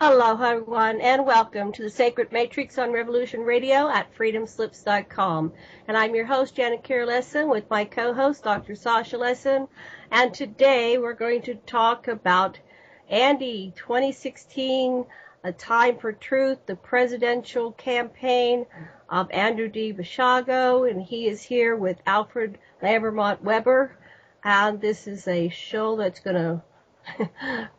Hello, everyone, and welcome to the Sacred Matrix on Revolution Radio at freedomslips.com. And I'm your host, Janet Kier Lesson, with my co-host, Dr. Sasha Lesson. And today we're going to talk about Andy 2016, A Time for Truth, the presidential campaign of Andrew-d-Basiago. And he is here with Alfred Webre. And this is a show that's going to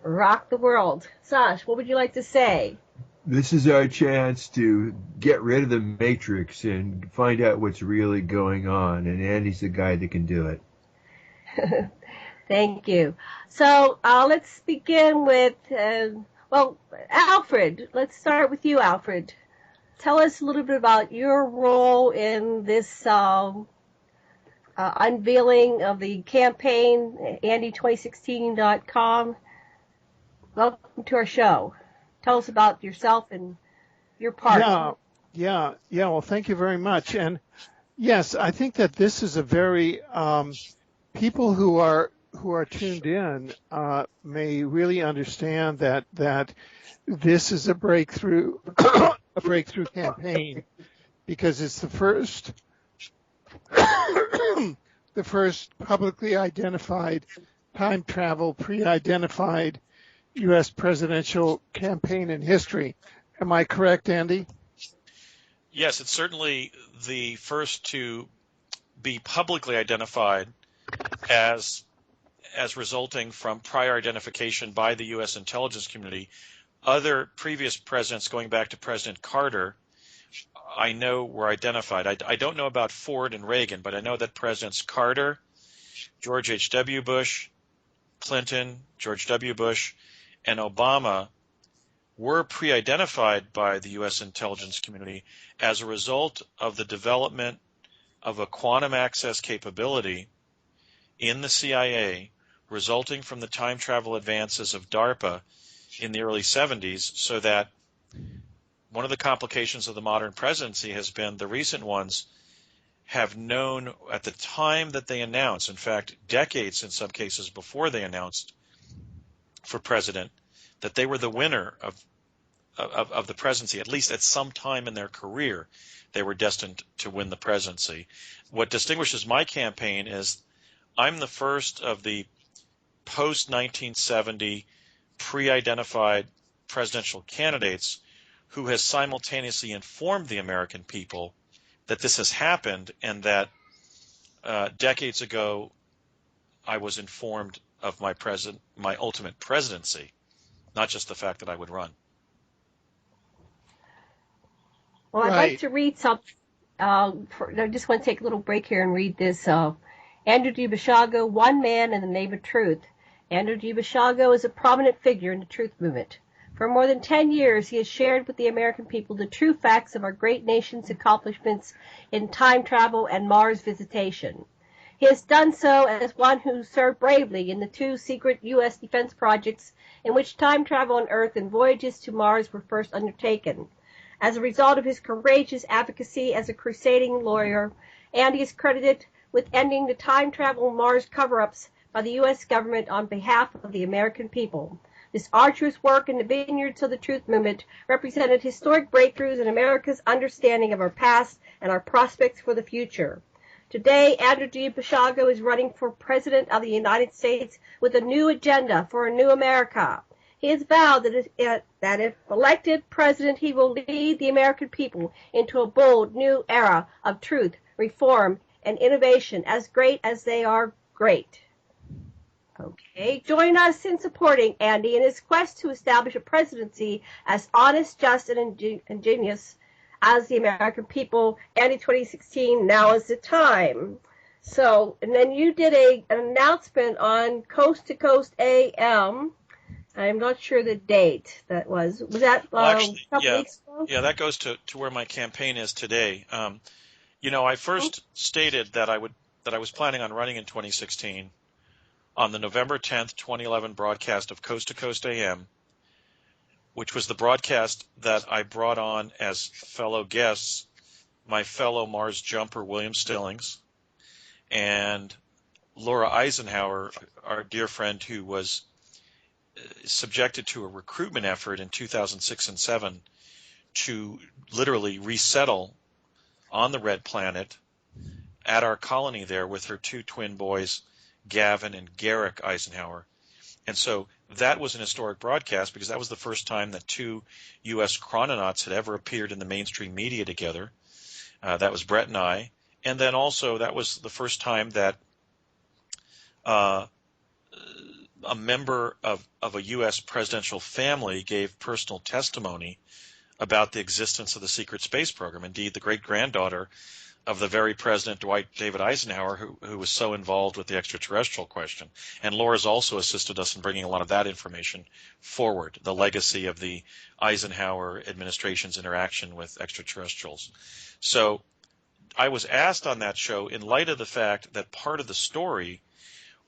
rock the world. Sash, what would you like to say? This is our chance to get rid of the matrix and find out what's really going on, and Andy's the guy that can do it. Thank you. So let's begin with, Alfred. Let's start with you, Alfred. Tell us a little bit about your role in this unveiling of the campaign, Andy2016.com. Welcome to our show. Tell us about yourself and your part. Yeah. Well, thank you very much. And yes, I think that this is a very people who are tuned in may really understand that this is a breakthrough campaign, because it's the first publicly identified time travel pre-identified U.S. presidential campaign in history. Am I correct, Andy? Yes, it's certainly the first to be publicly identified as resulting from prior identification by the U.S. intelligence community. Other previous presidents, going back to President Carter, I know were identified. I don't know about Ford and Reagan, but I know that Presidents Carter, George H.W. Bush, Clinton, George W. Bush, and Obama were pre-identified by the U.S. intelligence community as a result of the development of a quantum access capability in the CIA, resulting from the time travel advances of DARPA in the early 70s, so that one of the complications of the modern presidency has been the recent ones have known at the time that they announced, in fact, decades in some cases before they announced for president, that they were the winner of the presidency, at least at some time in their career, they were destined to win the presidency. What distinguishes my campaign is I'm the first of the post-1970 pre-identified presidential candidates who has simultaneously informed the American people that this has happened, and that decades ago I was informed of my ultimate presidency, not just the fact that I would run. Well, I'd like to read something. I just want to take a little break here and read this. Andrew-d-Basiago, one man in the name of truth. Andrew-d-Basiago is a prominent figure in the truth movement. For more than 10 years, he has shared with the American people the true facts of our great nation's accomplishments in time travel and Mars visitation. He has done so as one who served bravely in the 2 secret U.S. defense projects in which time travel on Earth and voyages to Mars were first undertaken. As a result of his courageous advocacy as a crusading lawyer, Andy is credited with ending the time travel Mars cover-ups by the U.S. government on behalf of the American people. This arduous work in the vineyards of the truth movement represented historic breakthroughs in America's understanding of our past and our prospects for the future. Today, Andrew-d-Basiago is running for President of the United States with a new agenda for a new America. He has vowed that if elected president, he will lead the American people into a bold new era of truth, reform, and innovation as great as they are great. Okay, join us in supporting Andy in his quest to establish a presidency as honest, just, and ingenious as the American people. Andy 2016, now is the time. So, and then you did an announcement on Coast to Coast AM. I'm not sure the date that was. Was that actually, a couple weeks ago? Yeah, that goes to where my campaign is today. I first stated that I was planning on running in 2016 on the November 10th, 2011 broadcast of Coast to Coast AM, which was the broadcast that I brought on as fellow guests my fellow Mars jumper William Stillings and Laura Eisenhower, our dear friend who was subjected to a recruitment effort in 2006 and 7 to literally resettle on the Red Planet at our colony there with her two twin boys, Gavin and Garrick Eisenhower. And so that was an historic broadcast because that was the first time that two U.S. chrononauts had ever appeared in the mainstream media together. That was Brett and I. And then also that was the first time that a member of a U.S. presidential family gave personal testimony about the existence of the secret space program. Indeed, the great-granddaughter of the very President Dwight David Eisenhower, who was so involved with the extraterrestrial question. And Laura's also assisted us in bringing a lot of that information forward, the legacy of the Eisenhower administration's interaction with extraterrestrials. So I was asked on that show in light of the fact that part of the story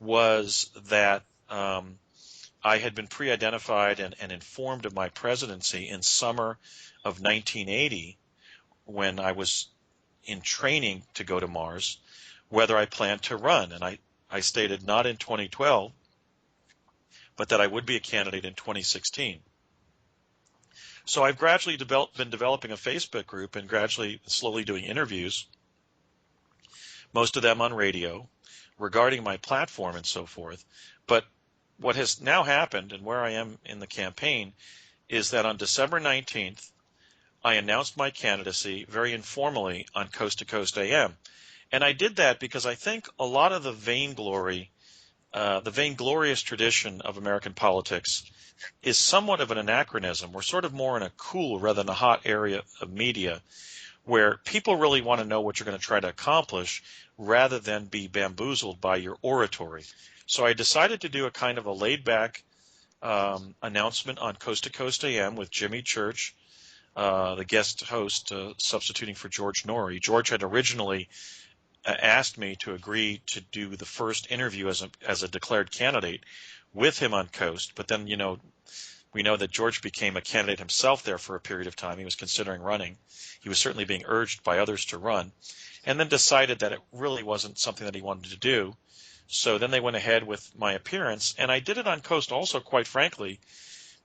was that I had been pre-identified and informed of my presidency in summer of 1980 when I was in training to go to Mars, whether I planned to run. And I stated not in 2012, but that I would be a candidate in 2016. So I've gradually been developing a Facebook group and gradually, slowly doing interviews, most of them on radio, regarding my platform and so forth. But what has now happened and where I am in the campaign is that on December 19th, I announced my candidacy very informally on Coast to Coast AM. And I did that because I think a lot of the vainglorious tradition of American politics is somewhat of an anachronism. We're sort of more in a cool rather than a hot area of media where people really want to know what you're going to try to accomplish rather than be bamboozled by your oratory. So I decided to do a kind of a laid-back announcement on Coast to Coast AM with Jimmy Church, the guest host, substituting for George Norrie. George had originally asked me to agree to do the first interview as a declared candidate with him on Coast, but then, we know that George became a candidate himself there for a period of time. He was considering running. He was certainly being urged by others to run, and then decided that it really wasn't something that he wanted to do. So then they went ahead with my appearance, and I did it on Coast also, quite frankly,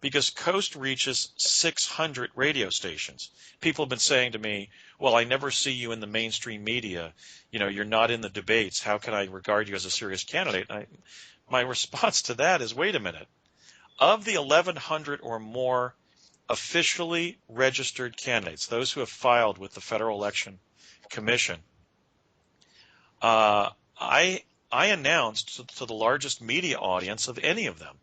because Coast reaches 600 radio stations. People have been saying to me, well, I never see you in the mainstream media. You're not in the debates. How can I regard you as a serious candidate? My response to that is, wait a minute. Of the 1,100 or more officially registered candidates, those who have filed with the Federal Election Commission, I announced to the largest media audience of any of them.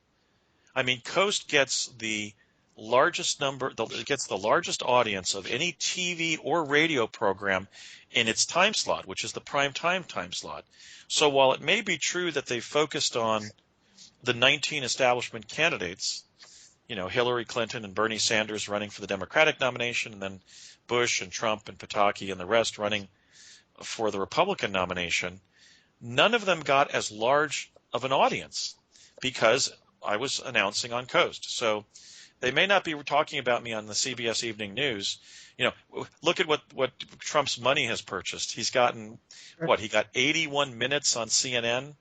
I mean, Coast gets the largest audience of any TV or radio program in its time slot, which is the prime time slot. So while it may be true that they focused on the 19 establishment candidates, Hillary Clinton and Bernie Sanders running for the Democratic nomination, and then Bush and Trump and Pataki and the rest running for the Republican nomination, none of them got as large of an audience because I was announcing on Coast. So they may not be talking about me on the CBS Evening News. Look at what Trump's money has purchased. He's gotten, he got 81 minutes on CNN,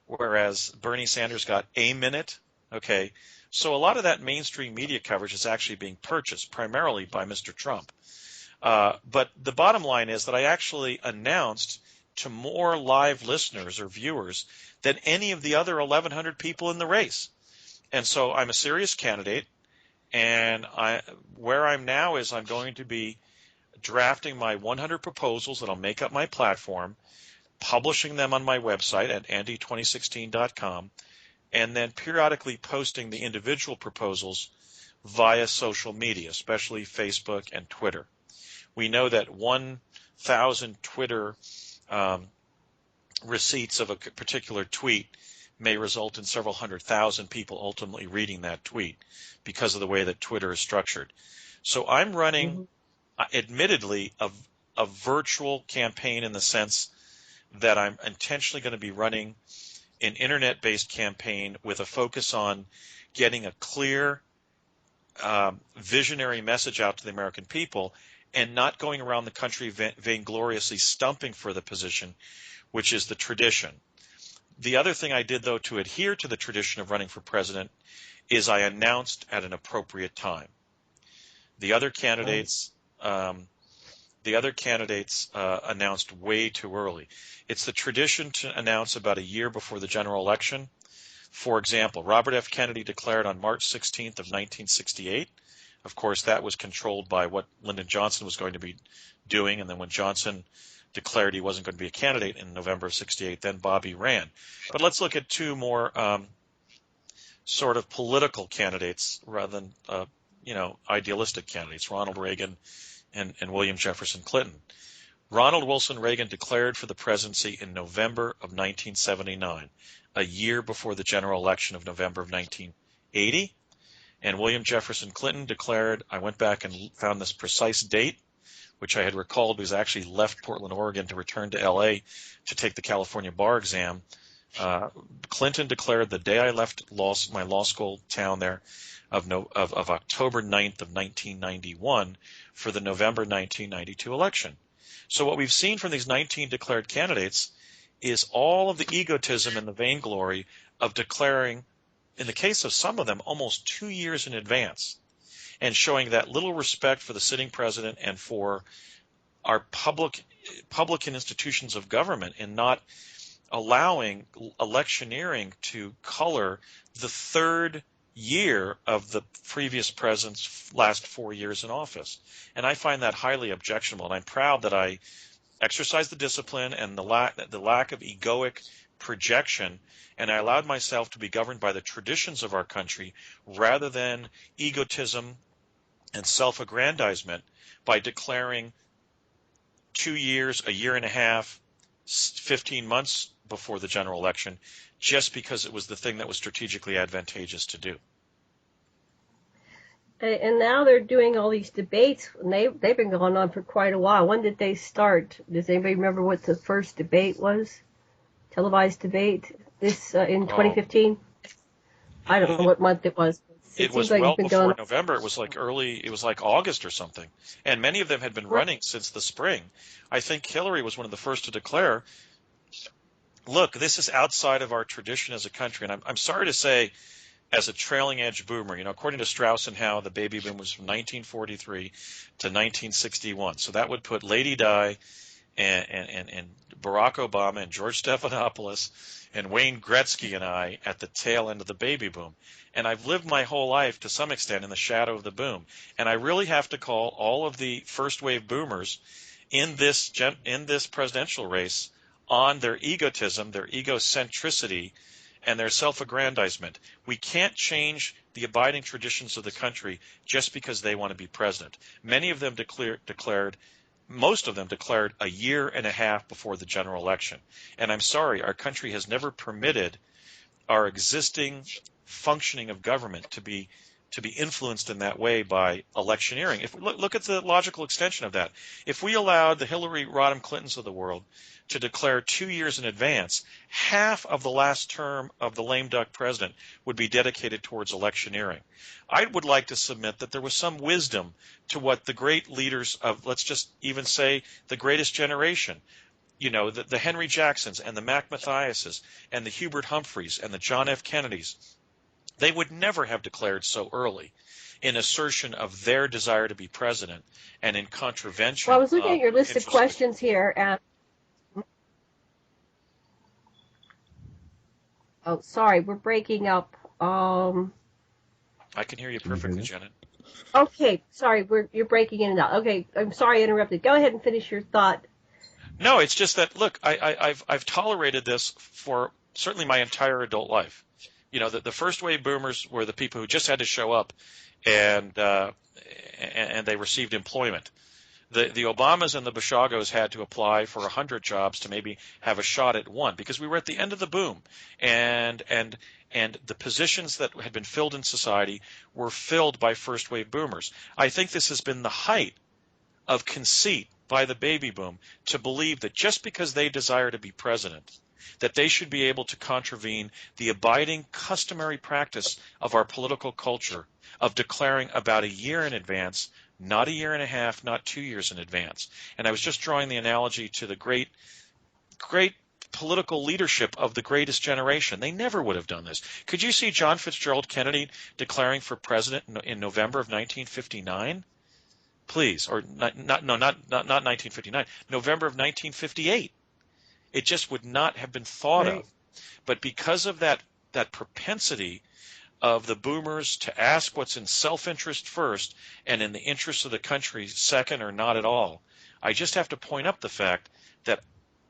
whereas Bernie Sanders got a minute. Okay. So a lot of that mainstream media coverage is actually being purchased primarily by Mr. Trump. But the bottom line is that I actually announced to more live listeners or viewers than any of the other 1,100 people in the race. And so I'm a serious candidate, and where I'm now is I'm going to be drafting my 100 proposals that'll make up my platform, publishing them on my website at andy2016.com, and then periodically posting the individual proposals via social media, especially Facebook and Twitter. We know that 1,000 Twitter receipts of a particular tweet may result in several 100,000 people ultimately reading that tweet because of the way that Twitter is structured. So I'm running, admittedly, a virtual campaign in the sense that I'm intentionally going to be running an internet-based campaign with a focus on getting a clear, visionary message out to the American people and not going around the country vaingloriously stumping for the position, which is the tradition. The other thing I did, though, to adhere to the tradition of running for president is I announced at an appropriate time. The other candidates announced way too early. It's the tradition to announce about a year before the general election. For example, Robert F. Kennedy declared on March 16th of 1968. Of course, that was controlled by what Lyndon Johnson was going to be doing, and then when Johnson declared he wasn't going to be a candidate in November of 68, then Bobby ran. But let's look at two more sort of political candidates rather than idealistic candidates, Ronald Reagan and William Jefferson Clinton. Ronald Wilson Reagan declared for the presidency in November of 1979, a year before the general election of November of 1980. And William Jefferson Clinton declared, I went back and found this precise date, which I had recalled because I actually left Portland, Oregon to return to L.A. to take the California bar exam. Clinton declared the day I left my law school town there of October 9th of 1991 for the November 1992 election. So what we've seen from these 19 declared candidates is all of the egotism and the vainglory of declaring, in the case of some of them, almost 2 years in advance, and showing that little respect for the sitting president and for our public and institutions of government, and not allowing electioneering to color the third year of the previous president's last 4 years in office. And I find that highly objectionable, and I'm proud that I exercised the discipline and the lack of egoic projection, and I allowed myself to be governed by the traditions of our country rather than egotism and self-aggrandizement by declaring 2 years, a year and a half, 15 months before the general election, just because it was the thing that was strategically advantageous to do. And now they're doing all these debates, and they've been going on for quite a while. When did they start? Does anybody remember what the first debate was? Televised debate? This in 2015? I don't know what month it was. It was well before November. It was like August or something. And many of them had been running since the spring. I think Hillary was one of the first to declare, look, this is outside of our tradition as a country. And I'm sorry to say, as a trailing edge boomer, according to Strauss and Howe, the baby boom was from 1943 to 1961. So that would put Lady Di and Barack Obama and George Stephanopoulos and Wayne Gretzky and I at the tail end of the baby boom. And I've lived my whole life to some extent in the shadow of the boom. And I really have to call all of the first wave boomers in this presidential race on their egotism, their egocentricity, and their self-aggrandizement. We can't change the abiding traditions of the country just because they want to be president. Most of them declared a year and a half before the general election. And I'm sorry, our country has never permitted our existing functioning of government to be influenced in that way by electioneering. If look at the logical extension of that. If we allowed the Hillary Rodham Clintons of the world to declare 2 years in advance, half of the last term of the lame duck president would be dedicated towards electioneering. I would like to submit that there was some wisdom to what the great leaders of, let's just even say, the greatest generation, the Henry Jacksons and the Mac Mathiases and the Hubert Humphreys and the John F. Kennedys, they would never have declared so early in assertion of their desire to be president and in contravention. Well, I was looking at your list of questions here, and oh, sorry, we're breaking up. I can hear you perfectly, Janet. Okay, sorry, you're breaking in and out. Okay, I'm sorry I interrupted. Go ahead and finish your thought. No, it's just that, look, I've tolerated this for certainly my entire adult life. The first wave boomers were the people who just had to show up and they received employment. The Obamas and the Basiagos had to apply for 100 jobs to maybe have a shot at one, because we were at the end of the boom, and the positions that had been filled in society were filled by first wave boomers. I think this has been the height of conceit by the baby boom to believe that just because they desire to be president, that they should be able to contravene the abiding customary practice of our political culture of declaring about a year in advance, not a year and a half, not 2 years in advance. And I was just drawing the analogy to the great political leadership of the greatest generation. They never would have done this. Could you see John Fitzgerald Kennedy declaring for president in November of 1959? Please, or not 1959, November of 1958. It just would not have been thought of. But because of that propensity of the boomers to ask what's in self-interest first and in the interest of the country second or not at all, I just have to point up the fact that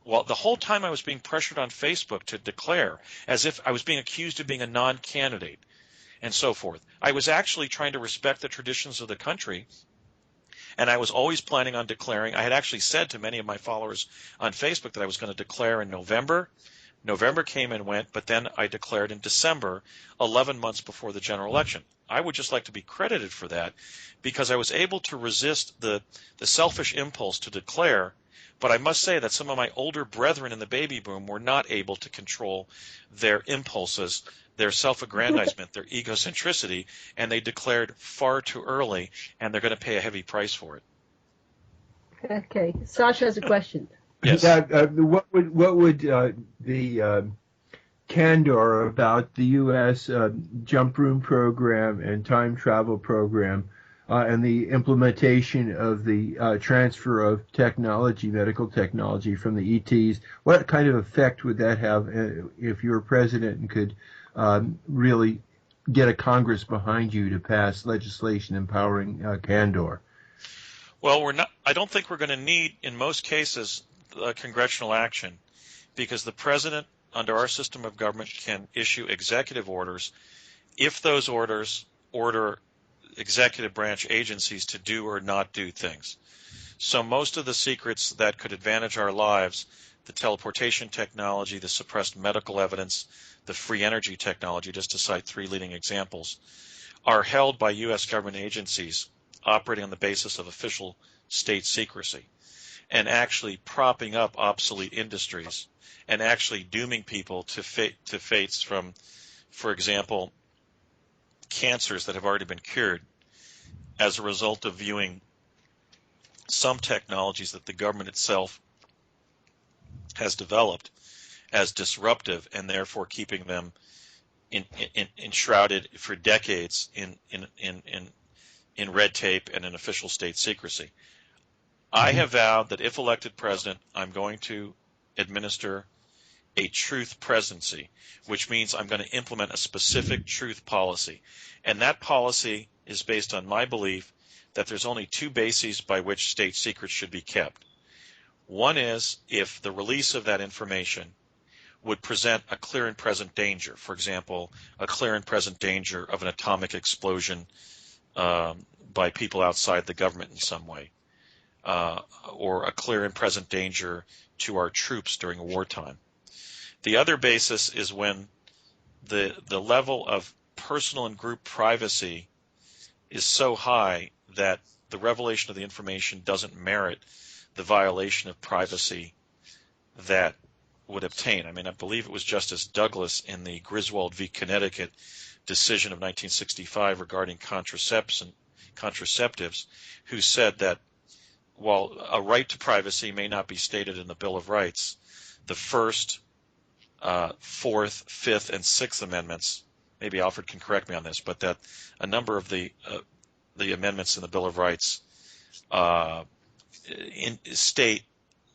the whole time I was being pressured on Facebook to declare, as if I was being accused of being a non-candidate and so forth, I was actually trying to respect the traditions of the country, and I was always planning on declaring. I had actually said to many of my followers on Facebook that I was going to declare in November. November came and went, but then I declared in December, 11 months before the general election. I would just like to be credited for that because I was able to resist the selfish impulse to declare, but I must say that some of my older brethren in the baby boom were not able to control their impulses, their self-aggrandizement, their egocentricity, and they declared far too early, and they're going to pay a heavy price for it. Okay. Sasha has a question. Yes. What would the candor about the U.S. jump room program and time travel program and the implementation of the transfer of technology, medical technology from the ETs, what kind of effect would that have if you were president and could really get a Congress behind you to pass legislation empowering candor? Well, I don't think we're going to need, in most cases, congressional action, because the president, under our system of government, can issue executive orders if those orders order executive branch agencies to do or not do things. So most of the secrets that could advantage our lives, the teleportation technology, the suppressed medical evidence, the free energy technology, just to cite three leading examples, are held by U.S. government agencies operating on the basis of official state secrecy, and actually propping up obsolete industries and actually dooming people to fates from, for example, cancers that have already been cured as a result of viewing some technologies that the government itself has developed as disruptive and therefore keeping them enshrouded for decades in red tape and in official state secrecy. I have vowed that if elected president, I'm going to administer a truth presidency, which means I'm going to implement a specific truth policy. And that policy is based on my belief that there's only two bases by which state secrets should be kept. One is if the release of that information would present a clear and present danger. For example, a clear and present danger of an atomic explosion by people outside the government in some way. Or a clear and present danger to our troops during wartime. The other basis is when the level of personal and group privacy is so high that the revelation of the information doesn't merit the violation of privacy that would obtain. I mean, I believe it was Justice Douglas in the Griswold v. Connecticut decision of 1965 regarding contraceptives who said that while a right to privacy may not be stated in the Bill of Rights, the First, Fourth, Fifth, and Sixth Amendments, maybe Alfred can correct me on this, but that a number of the amendments in the Bill of Rights state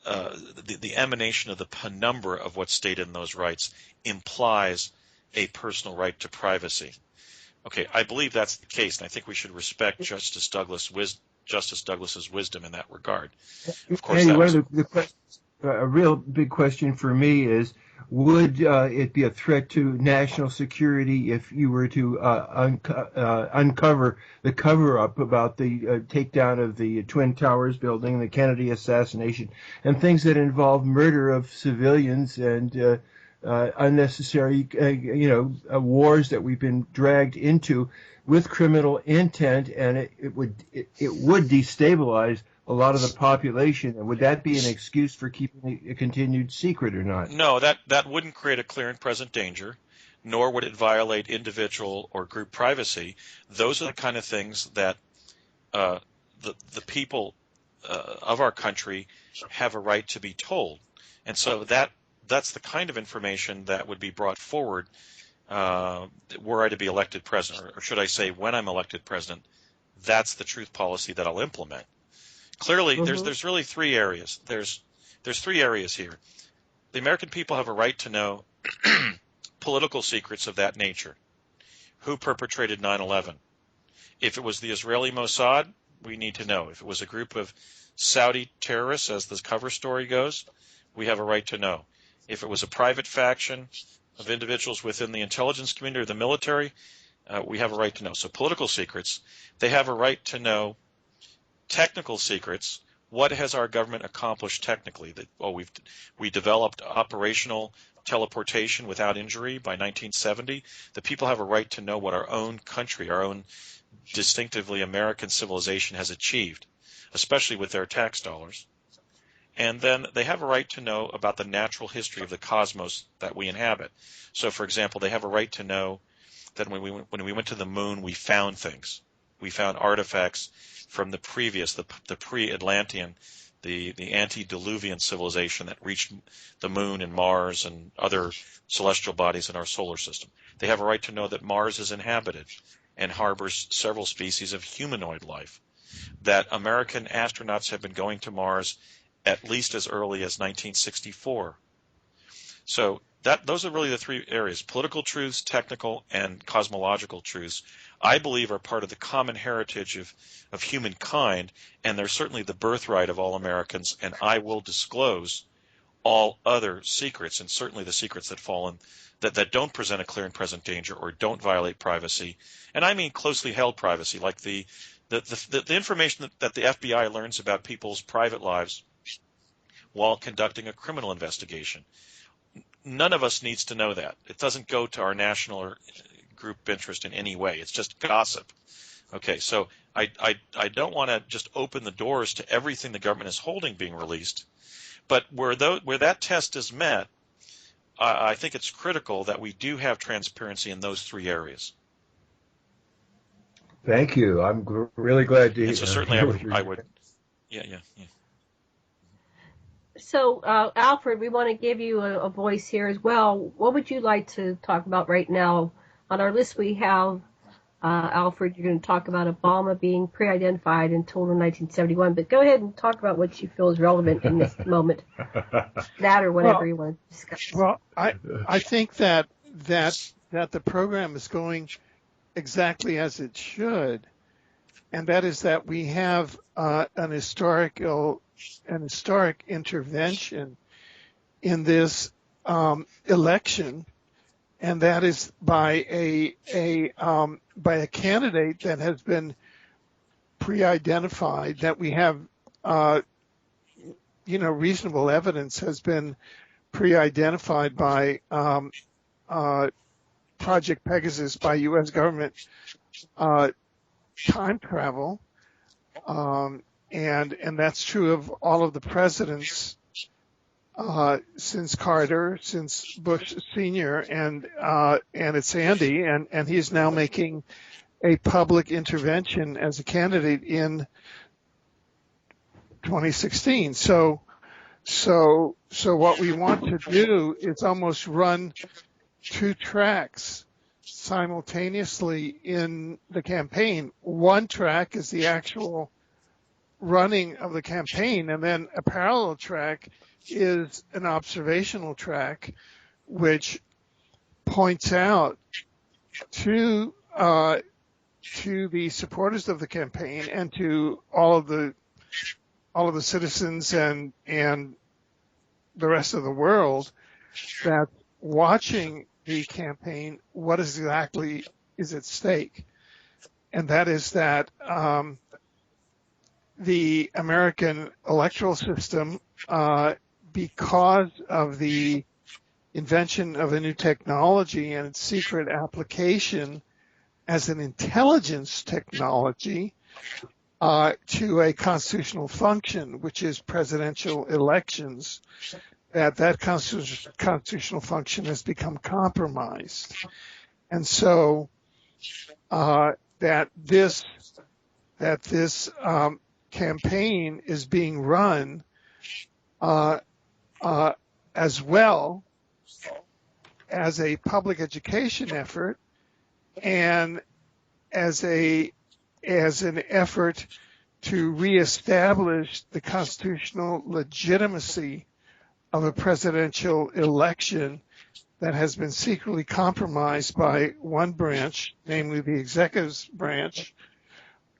the emanation of the penumbra of what's stated in those rights implies a personal right to privacy. Okay, I believe that's the case, and I think we should respect Justice Douglas's wisdom in that regard. Of course, Andy, a real big question for me is, would it be a threat to national security if you were to uncover the cover-up about the takedown of the Twin Towers building, the Kennedy assassination, and things that involve murder of civilians and unnecessary, wars that we've been dragged into with criminal intent, and it would destabilize a lot of the population? And would that be an excuse for keeping a continued secret or not? No, that wouldn't create a clear and present danger, nor would it violate individual or group privacy. Those are the kind of things that the people of our country have a right to be told. And so that that's the kind of information that would be brought forward were I to be elected president, or should I say, when I'm elected president. That's the truth policy that I'll implement. Clearly, there's really three areas. There's three areas here. The American people have a right to know political secrets of that nature. Who perpetrated 9/11? If it was the Israeli Mossad, we need to know. If it was a group of Saudi terrorists, as the cover story goes, we have a right to know. If it was a private faction of individuals within the intelligence community or the military, we have a right to know. So political secrets, they have a right to know technical secrets. What has our government accomplished technically? We developed operational teleportation without injury by 1970. The people have a right to know what our own country, our own distinctively American civilization has achieved, especially with their tax dollars. And then they have a right to know about the natural history of the cosmos that we inhabit. So, for example, they have a right to know that when we went to the moon, we found things. We found artifacts from the previous, the pre-Atlantean, the antediluvian civilization that reached the moon and Mars and other celestial bodies in our solar system. They have a right to know that Mars is inhabited and harbors several species of humanoid life, that American astronauts have been going to Mars at least as early as 1964. So those are really the three areas: political truths, technical, and cosmological truths. I believe are part of the common heritage of humankind, and they're certainly the birthright of all Americans, and I will disclose all other secrets, and certainly the secrets that fall in, that don't present a clear and present danger or don't violate privacy. And I mean closely held privacy, like the information that the FBI learns about people's private lives while conducting a criminal investigation. None of us needs to know that. It doesn't go to our national or group interest in any way. It's just gossip. Okay, so I don't want to just open the doors to everything the government is holding being released, but where that test is met, I think it's critical that we do have transparency in those three areas. Thank you. I'm really glad to hear. So certainly I would. Yeah. So, Alfred, we want to give you a voice here as well. What would you like to talk about right now? On our list, we have, Alfred, you're going to talk about Obama being pre-identified and told in 1971. But go ahead and talk about what you feel is relevant in this moment. That or whatever you want to discuss. Well, I think that the program is going exactly as it should, and that is that we have an historic intervention in this election, and that is by a candidate that has been pre-identified, that we have reasonable evidence has been pre-identified by Project Pegasus, by U.S. government time travel, and that's true of all of the presidents since Carter, since Bush Sr., and it's Andy, and he's now making a public intervention as a candidate in 2016. So what we want to do is almost run two tracks simultaneously in the campaign. One track is the actual running of the campaign, and then a parallel track is an observational track which points out to the supporters of the campaign and to all of the citizens and the rest of the world that watching the campaign, what exactly is at stake. And that is that the American electoral system, because of the invention of a new technology and its secret application as an intelligence technology to a constitutional function, which is presidential elections, that constitutional function has become compromised. And so that this as well as a public education effort and as an effort to reestablish the constitutional legitimacy of a presidential election that has been secretly compromised by one branch, namely the executive branch,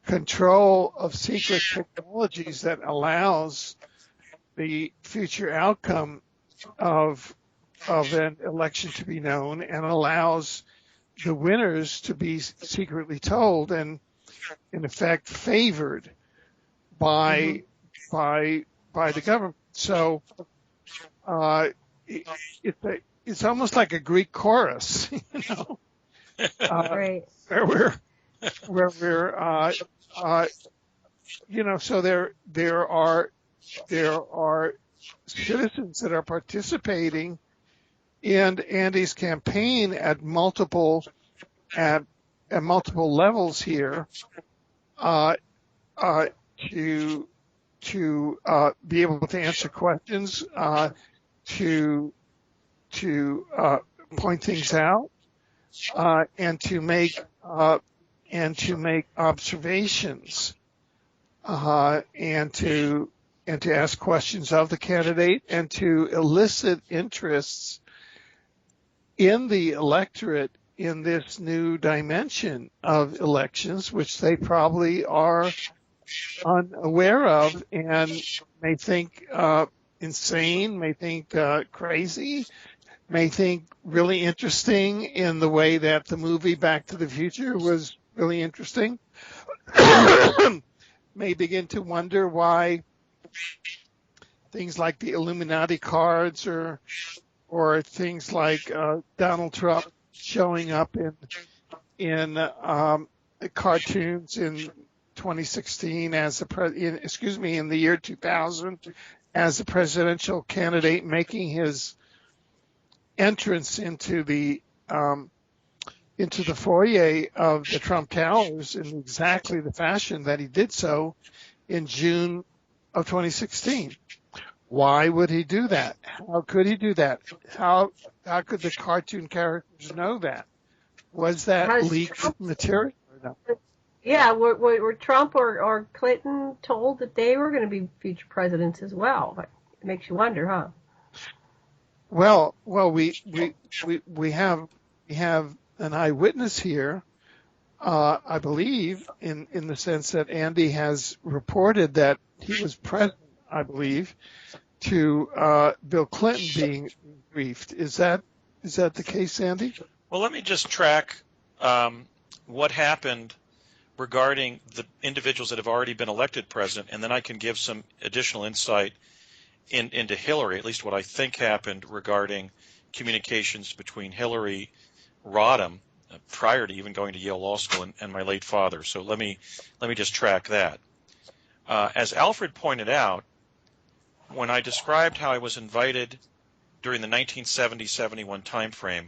control of secret technologies that allows the future outcome of an election to be known and allows the winners to be secretly told and, in effect, favored by the government. So it's almost like a Greek chorus, Right. where we're so there are citizens that are participating in Andy's campaign at multiple levels here to be able to answer questions, to point things out, and to make observations, and to ask questions of the candidate, and to elicit interests in the electorate in this new dimension of elections, which they probably are unaware of and may think insane, may think crazy, may think really interesting in the way that the movie Back to the Future was really interesting, may begin to wonder why things like the Illuminati cards or things like Donald Trump showing up in cartoons in 2016 as in the year 2000 as a presidential candidate making his entrance into the foyer of the Trump Towers in exactly the fashion that he did so in June of 2016. Why would he do that? How could he do that? How could the cartoon characters know that? Was that leaked material or not? Yeah, were Trump or Clinton told that they were going to be future presidents as well? It makes you wonder, huh? Well, we have an eyewitness here, I believe, in the sense that Andy has reported that he was present, I believe, to Bill Clinton being briefed. Is that the case, Andy? Well, let me just track what happened regarding the individuals that have already been elected president, and then I can give some additional insight into Hillary, at least what I think happened regarding communications between Hillary Rodham prior to even going to Yale Law School and my late father. So let me just track that. As Alfred pointed out, when I described how I was invited during the 1970-71 timeframe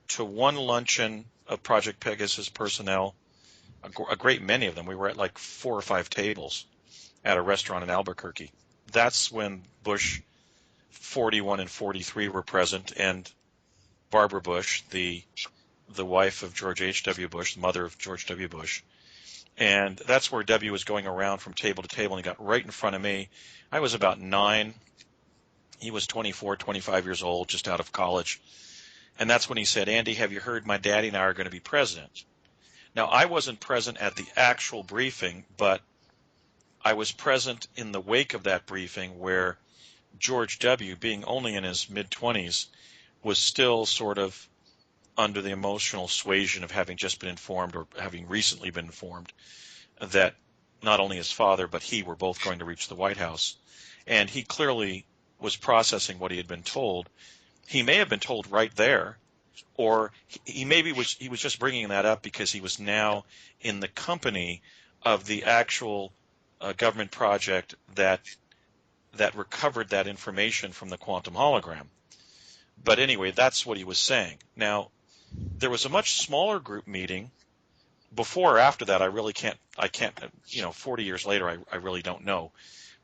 to one luncheon of Project Pegasus personnel, a great many of them, we were at like 4 or 5 tables at a restaurant in Albuquerque. That's when Bush 41 and 43 were present, and Barbara Bush, the wife of George H.W. Bush, the mother of George W. Bush. And that's where W was going around from table to table, and he got right in front of me. I was about 9. He was 24, 25 years old, just out of college. And that's when he said, "Andy, have you heard my daddy and I are going to be president?" Now, I wasn't present at the actual briefing, but I was present in the wake of that briefing where George W., being only in his mid-20s, was still sort of under the emotional suasion of having just been informed or having recently been informed that not only his father but he were both going to reach the White House. And he clearly was processing what he had been told. He may have been told right there, or he was just bringing that up because he was now in the company of the actual government project that recovered that information from the quantum hologram. But anyway, that's what he was saying. Now, there was a much smaller group meeting before or after that. I can't, 40 years later, I really don't know.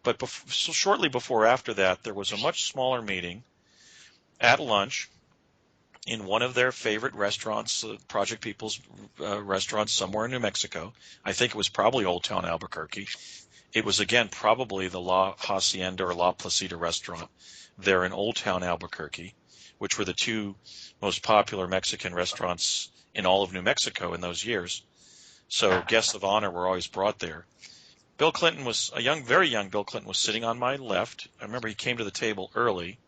But so shortly before or after that, there was a much smaller meeting at lunch in one of their favorite restaurants, Project People's restaurants somewhere in New Mexico. I think it was probably Old Town Albuquerque. It was, again, probably the La Hacienda or La Placida restaurant there in Old Town Albuquerque, which were the two most popular Mexican restaurants in all of New Mexico in those years. So guests of honor were always brought there. Bill Clinton was very young Bill Clinton was sitting on my left. I remember he came to the table early.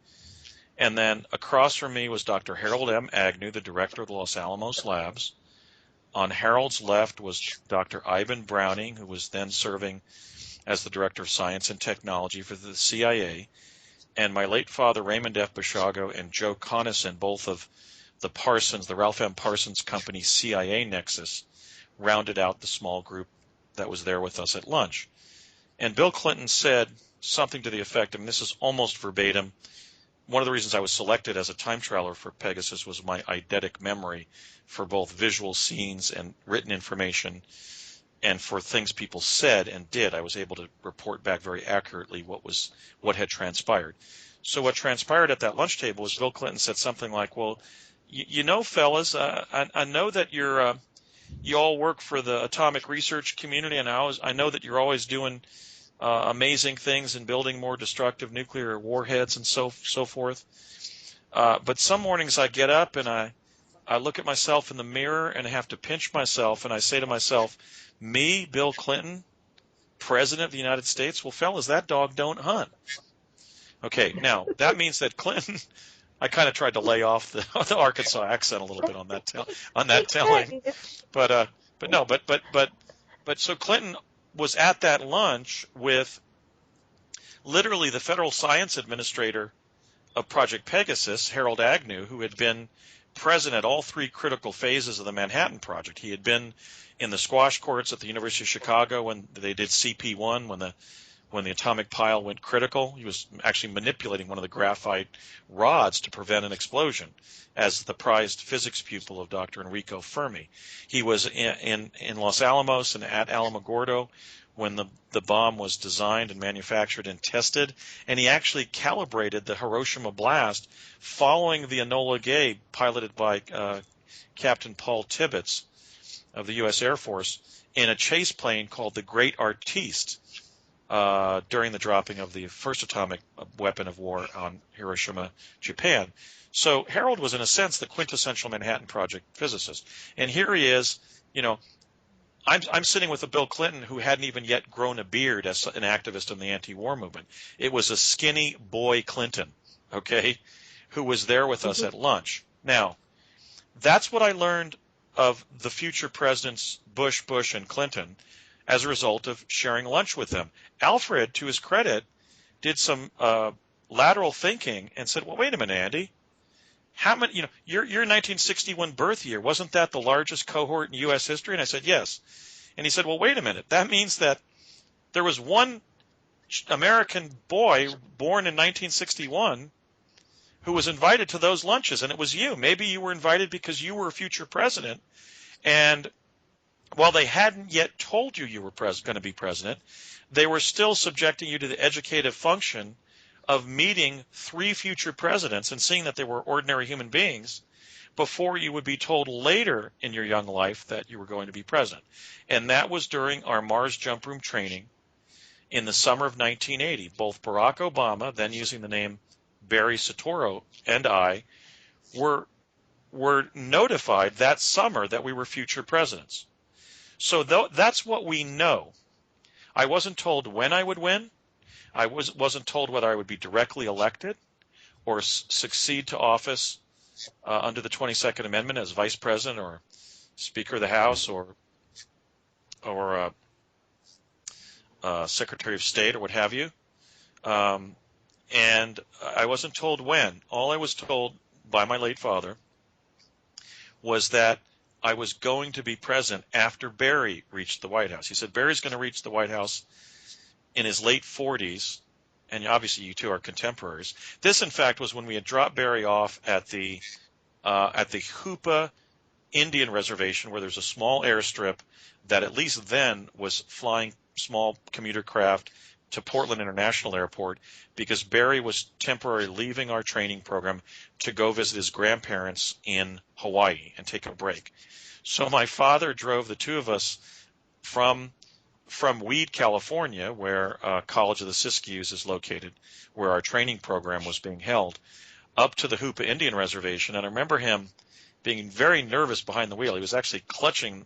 And then across from me was Dr. Harold M. Agnew, the director of the Los Alamos Labs. On Harold's left was Dr. Ivan Browning, who was then serving as the director of science and technology for the CIA. And my late father, Raymond F. Basiago, and Joe Conason, both of the Ralph M. Parsons Company CIA nexus, rounded out the small group that was there with us at lunch. And Bill Clinton said something to the effect, and this is almost verbatim, one of the reasons I was selected as a time traveler for Pegasus was my eidetic memory for both visual scenes and written information, and for things people said and did. I was able to report back very accurately what had transpired. So what transpired at that lunch table was Bill Clinton said something like, well, you know, fellas, I know that you all work for the atomic research community, and I know that you're always doing amazing things and building more destructive nuclear warheads and so forth. But some mornings I get up and I look at myself in the mirror and I have to pinch myself, and I say to myself, me, Bill Clinton, President of the United States? Well, fellas, that dog don't hunt. Okay, now that means that Clinton, I kind of tried to lay off the Arkansas accent a little bit on that telling, but so Clinton was at that lunch with literally the federal science administrator of Project Pegasus, Harold Agnew, who had been present at all three critical phases of the Manhattan Project. He had been in the squash courts at the University of Chicago when they did CP1, when the atomic pile went critical. He was actually manipulating one of the graphite rods to prevent an explosion as the prized physics pupil of Dr. Enrico Fermi. He was in Los Alamos and at Alamogordo when the bomb was designed and manufactured and tested, and he actually calibrated the Hiroshima blast following the Enola Gay piloted by Captain Paul Tibbets of the U.S. Air Force in a chase plane called the Great Artiste during the dropping of the first atomic weapon of war on Hiroshima, Japan. So Harold was, in a sense, the quintessential Manhattan Project physicist. And here he is, you know, I'm sitting with a Bill Clinton who hadn't even yet grown a beard as an activist in the anti-war movement. It was a skinny boy Clinton, okay, who was there with us at lunch. Now, that's what I learned of the future presidents Bush, and Clinton as a result of sharing lunch with them. Alfred, to his credit, did some lateral thinking and said, well, wait a minute, Andy. How many, your 1961 birth year, wasn't that the largest cohort in U.S. history? And I said, yes. And he said, well, wait a minute. That means that there was one American boy born in 1961 who was invited to those lunches, and it was you. Maybe you were invited because you were a future president. And while they hadn't yet told you were going to be president, they were still subjecting you to the educative function of meeting three future presidents and seeing that they were ordinary human beings before you would be told later in your young life that you were going to be president. And that was during our Mars jump room training in the summer of 1980. Both Barack Obama, then using the name Barry Soetoro, and I were notified that summer that we were future presidents. So that's what we know. I wasn't told when I would win. I wasn't told whether I would be directly elected or succeed to office under the 22nd Amendment as vice president or Speaker of the House or Secretary of State or what have you. And I wasn't told when. All I was told by my late father was that I was going to be president after Barry reached the White House. He said, Barry's going to reach the White House in his late 40s, and obviously you two are contemporaries. This, in fact, was when we had dropped Barry off at the Hoopa Indian Reservation, where there's a small airstrip that at least then was flying small commuter craft to Portland International Airport because Barry was temporarily leaving our training program to go visit his grandparents in Hawaii and take a break. So my father drove the two of us from Weed, California, where College of the Siskiyous is located, where our training program was being held, up to the Hoopa Indian Reservation. And I remember him being very nervous behind the wheel. He was actually clutching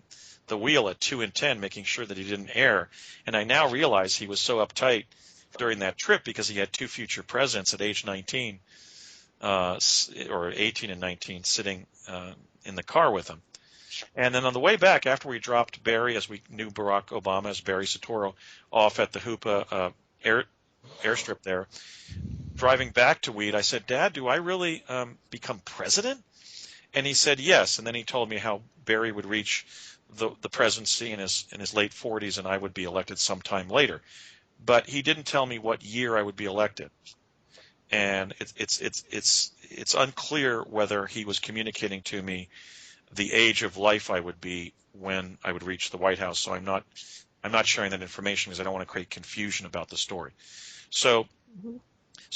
the wheel at 2 and 10, making sure that he didn't err. And I now realize he was so uptight during that trip because he had two future presidents at age 19, or 18 and 19, sitting in the car with him. And then on the way back, after we dropped Barry, as we knew Barack Obama as Barry Soetoro, off at the Hoopa airstrip there, driving back to Weed, I said, "Dad, do I really become president?" And he said yes. And then he told me how Barry would reach the presidency in his late 40s, and I would be elected sometime later. But he didn't tell me what year I would be elected. And it's unclear whether he was communicating to me the age of life I would be when I would reach the White House. So I'm not sharing that information because I don't want to create confusion about the story. So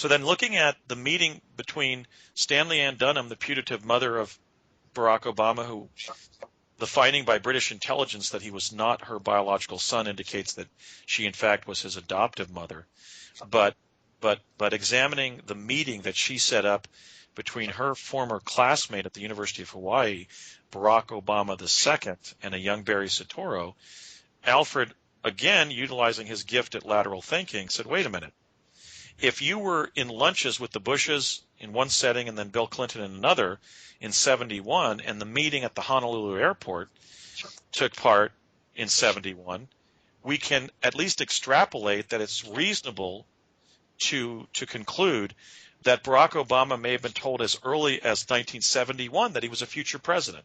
then looking at the meeting between Stanley Ann Dunham, the putative mother of Barack Obama, who the finding by British intelligence that he was not her biological son indicates that she in fact was his adoptive mother. But examining the meeting that she set up between her former classmate at the University of Hawaii, Barack Obama II, and a young Barry Soetoro, Alfred, again utilizing his gift at lateral thinking, said, wait a minute. If you were in lunches with the Bushes in one setting and then Bill Clinton in another in 71, and the meeting at the Honolulu airport took part in 71, we can at least extrapolate that it's reasonable to conclude that Barack Obama may have been told as early as 1971 that he was a future president.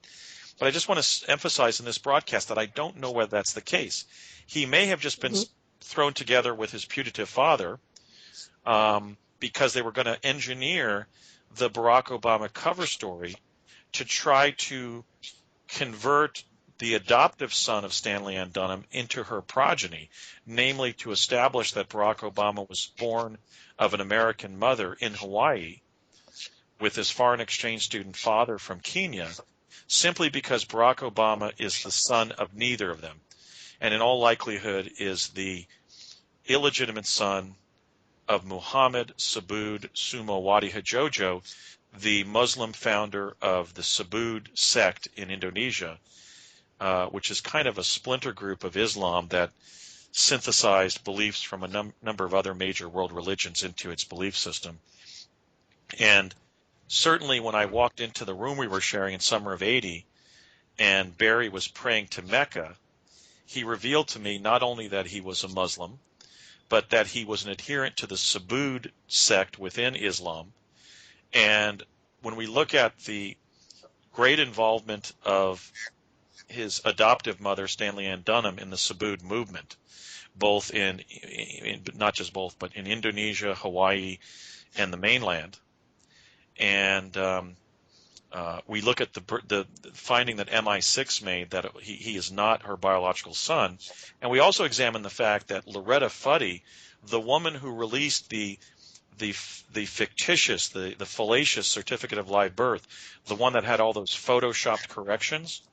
But I just want to emphasize in this broadcast that I don't know whether that's the case. He may have just been thrown together with his putative father because they were going to engineer the Barack Obama cover story to try to convert the adoptive son of Stanley Ann Dunham into her progeny, namely to establish that Barack Obama was born of an American mother in Hawaii with his foreign exchange student father from Kenya, simply because Barack Obama is the son of neither of them, and in all likelihood is the illegitimate son of Muhammad Subud Sumo Wadi Hadjojo, the Muslim founder of the Subud sect in Indonesia, which is kind of a splinter group of Islam that synthesized beliefs from a number of other major world religions into its belief system. And certainly when I walked into the room we were sharing in summer of 80 and Barry was praying to Mecca, he revealed to me not only that he was a Muslim, but that he was an adherent to the Subud sect within Islam. And when we look at the great involvement of his adoptive mother, Stanley Ann Dunham, in the Subud movement, both in not just both, but in Indonesia, Hawaii, and the mainland. And we look at the finding that MI6 made that he is not her biological son. And we also examine the fact that Loretta Fuddy, the woman who released the fictitious, the fallacious certificate of live birth, the one that had all those photoshopped corrections,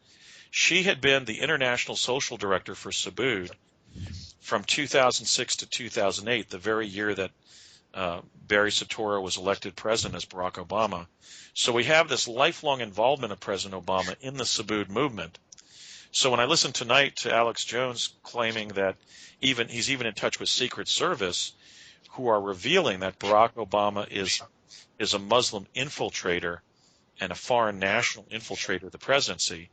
she had been the international social director for Subud from 2006 to 2008, the very year that Barry Soetoro was elected president as Barack Obama. So we have this lifelong involvement of President Obama in the Subud movement. So when I listened tonight to Alex Jones claiming that he's even in touch with Secret Service, who are revealing that Barack Obama is a Muslim infiltrator and a foreign national infiltrator of the presidency,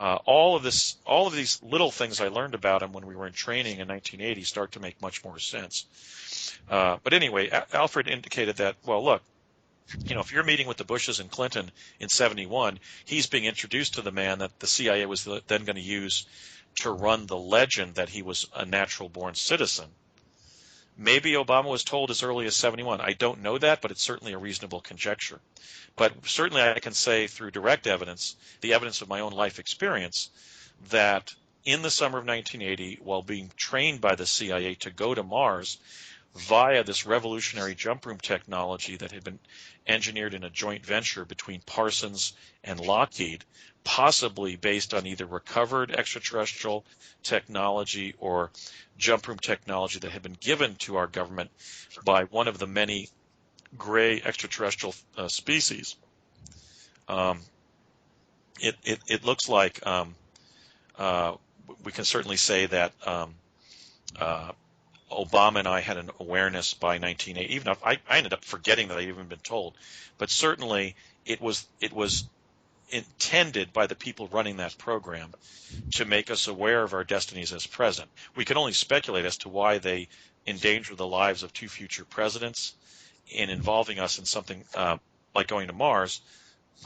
all of these little things I learned about him when we were in training in 1980 start to make much more sense. But anyway, Alfred indicated that, well, look, if you're meeting with the Bushes and Clinton in 71, he's being introduced to the man that the CIA was then going to use to run the legend that he was a natural-born citizen. Maybe Obama was told as early as 71. I don't know that, but it's certainly a reasonable conjecture. But certainly I can say through direct evidence, the evidence of my own life experience, that in the summer of 1980, while being trained by the CIA to go to Mars via this revolutionary jump room technology that had been engineered in a joint venture between Parsons and Lockheed, possibly based on either recovered extraterrestrial technology or jump room technology that had been given to our government by one of the many gray extraterrestrial species. It looks like we can certainly say that Obama and I had an awareness by 1980. Even if I ended up forgetting that I'd even been told, but certainly it was intended by the people running that program to make us aware of our destinies as president. We can only speculate as to why they endangered the lives of two future presidents in involving us in something like going to Mars.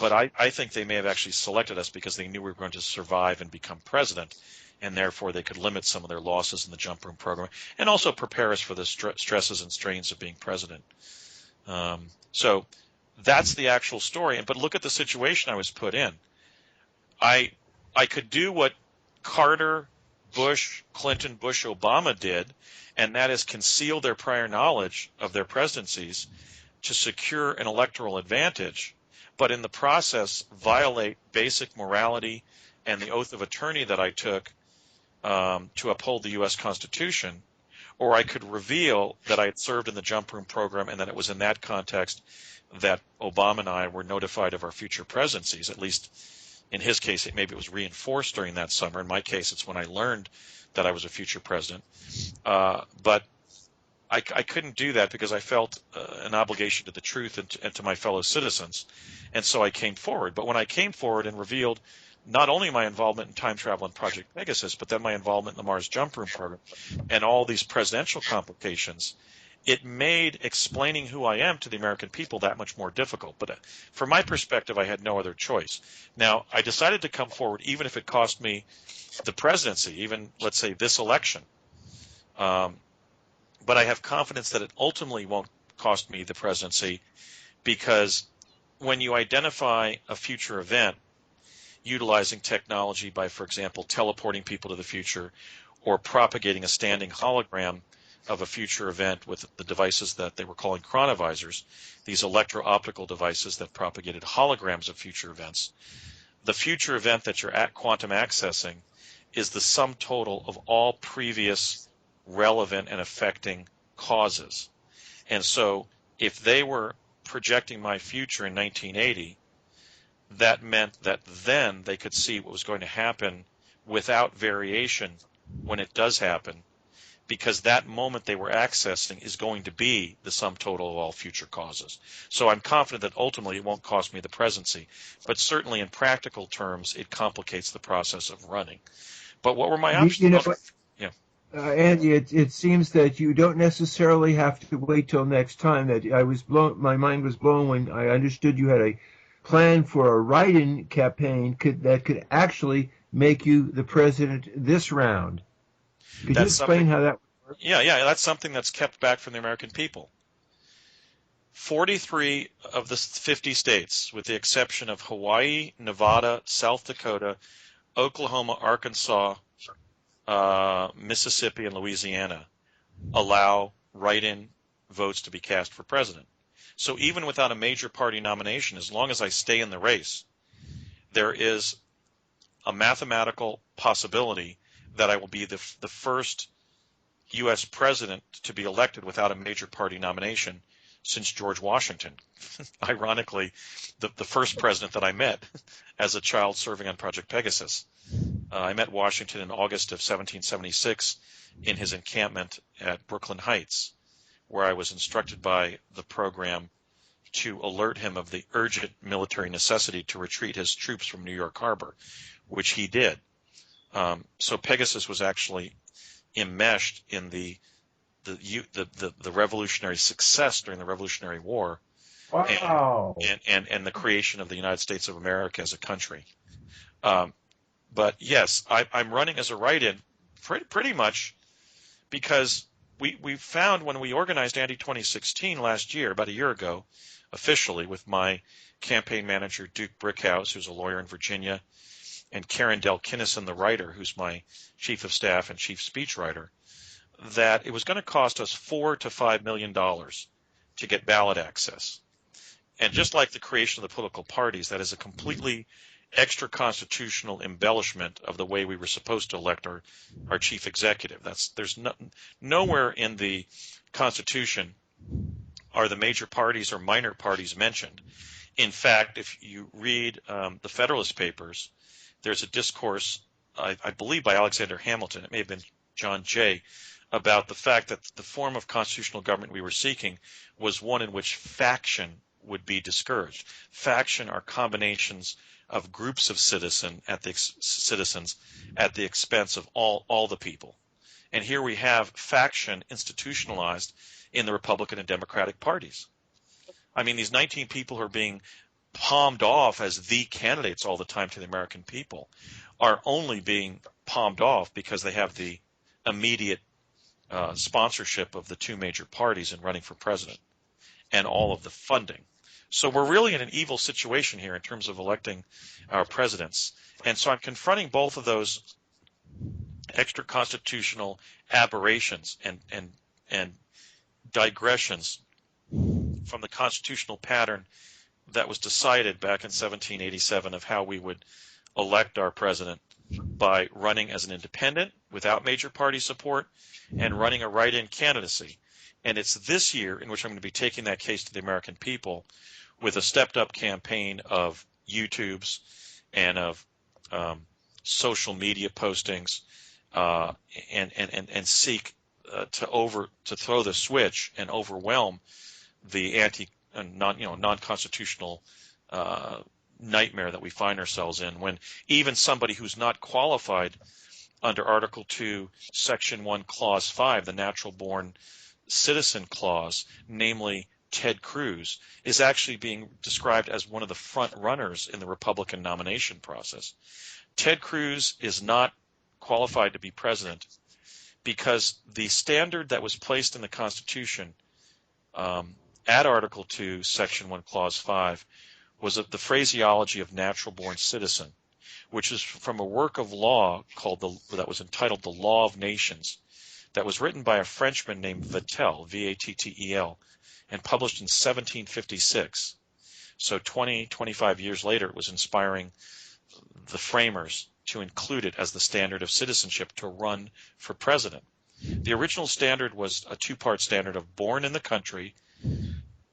But I think they may have actually selected us because they knew we were going to survive and become president, and therefore they could limit some of their losses in the jump room program and also prepare us for the stresses and strains of being president. So that's the actual story. But look at the situation I was put in. I could do what Carter, Bush, Clinton, Bush, Obama did, and that is conceal their prior knowledge of their presidencies to secure an electoral advantage, but in the process violate basic morality and the oath of attorney that I took to uphold the U.S. Constitution, or I could reveal that I had served in the jump room program and that it was in that context that Obama and I were notified of our future presidencies. At least in his case, maybe it was reinforced during that summer. In my case, it's when I learned that I was a future president. But I couldn't do that because I felt an obligation to the truth and to my fellow citizens. And so I came forward. But when I came forward and revealed not only my involvement in time travel and Project Pegasus, but then my involvement in the Mars jump room program and all these presidential complications, it made explaining who I am to the American people that much more difficult. But from my perspective, I had no other choice. Now, I decided to come forward even if it cost me the presidency, even, let's say, this election. But I have confidence that it ultimately won't cost me the presidency, because when you identify a future event utilizing technology by, for example, teleporting people to the future or propagating a standing hologram of a future event with the devices that they were calling chronovisors, these electro-optical devices that propagated holograms of future events, the future event that you're at quantum accessing is the sum total of all previous relevant and affecting causes. And so if they were projecting my future in 1980, that meant that then they could see what was going to happen without variation when it does happen, because that moment they were accessing is going to be the sum total of all future causes. So I'm confident that ultimately it won't cost me the presidency, but certainly in practical terms it complicates the process of running. But what were my options? Andy, it seems that you don't necessarily have to wait till next time. That my mind was blown when I understood you had a plan for a write-in campaign that could actually make you the president this round. Could you explain how that works? Yeah, that's something that's kept back from the American people. 43 of the 50 states, with the exception of Hawaii, Nevada, South Dakota, Oklahoma, Arkansas, Mississippi, and Louisiana, allow write-in votes to be cast for president. So even without a major party nomination, as long as I stay in the race, there is a mathematical possibility that I will be the first U.S. president to be elected without a major party nomination since George Washington. Ironically, the first president that I met as a child serving on Project Pegasus. I met Washington in August of 1776 in his encampment at Brooklyn Heights, where I was instructed by the program to alert him of the urgent military necessity to retreat his troops from New York Harbor, which he did. So Pegasus was actually enmeshed in the revolutionary success during the Revolutionary War. Wow. And the creation of the United States of America as a country. But yes, I'm running as a write-in pretty much because we found when we organized Andy 2016 last year, about a year ago, officially with my campaign manager, Duke Brickhouse, who's a lawyer in Virginia, and Karen Del Kinnison, the writer, who's my chief of staff and chief speechwriter, that it was going to cost us $4 to $5 million to get ballot access. And just like the creation of the political parties, that is a completely extra constitutional embellishment of the way we were supposed to elect our chief executive. There's nowhere in the Constitution are the major parties or minor parties mentioned. In fact, if you read the Federalist Papers, there's a discourse, I believe by Alexander Hamilton, it may have been John Jay, about the fact that the form of constitutional government we were seeking was one in which faction would be discouraged. Faction are combinations of groups of citizens at the expense of all the people. And here we have faction institutionalized in the Republican and Democratic parties. I mean, these 19 people who are being palmed off as the candidates all the time to the American people are only being palmed off because they have the immediate sponsorship of the two major parties in running for president and all of the funding. So we're really in an evil situation here in terms of electing our presidents. And so I'm confronting both of those extra constitutional aberrations and digressions from the constitutional pattern that was decided back in 1787 of how we would elect our president by running as an independent without major party support and running a write-in candidacy. And it's this year in which I'm going to be taking that case to the American people with a stepped-up campaign of YouTubes and of social media postings and seek to throw the switch and overwhelm the non-constitutional nightmare that we find ourselves in, when even somebody who's not qualified under Article 2, Section 1, Clause 5, the natural-born citizen clause, namely Ted Cruz, is actually being described as one of the front runners in the Republican nomination process. Ted Cruz is not qualified to be president because the standard that was placed in the Constitution at Article 2, Section 1, Clause 5 was the phraseology of natural-born citizen, which is from a work of law that was entitled The Law of Nations, that was written by a Frenchman named Vattel, V-A-T-T-E-L, and published in 1756. So 25 years later, it was inspiring the framers to include it as the standard of citizenship to run for president. The original standard was a two-part standard of born in the country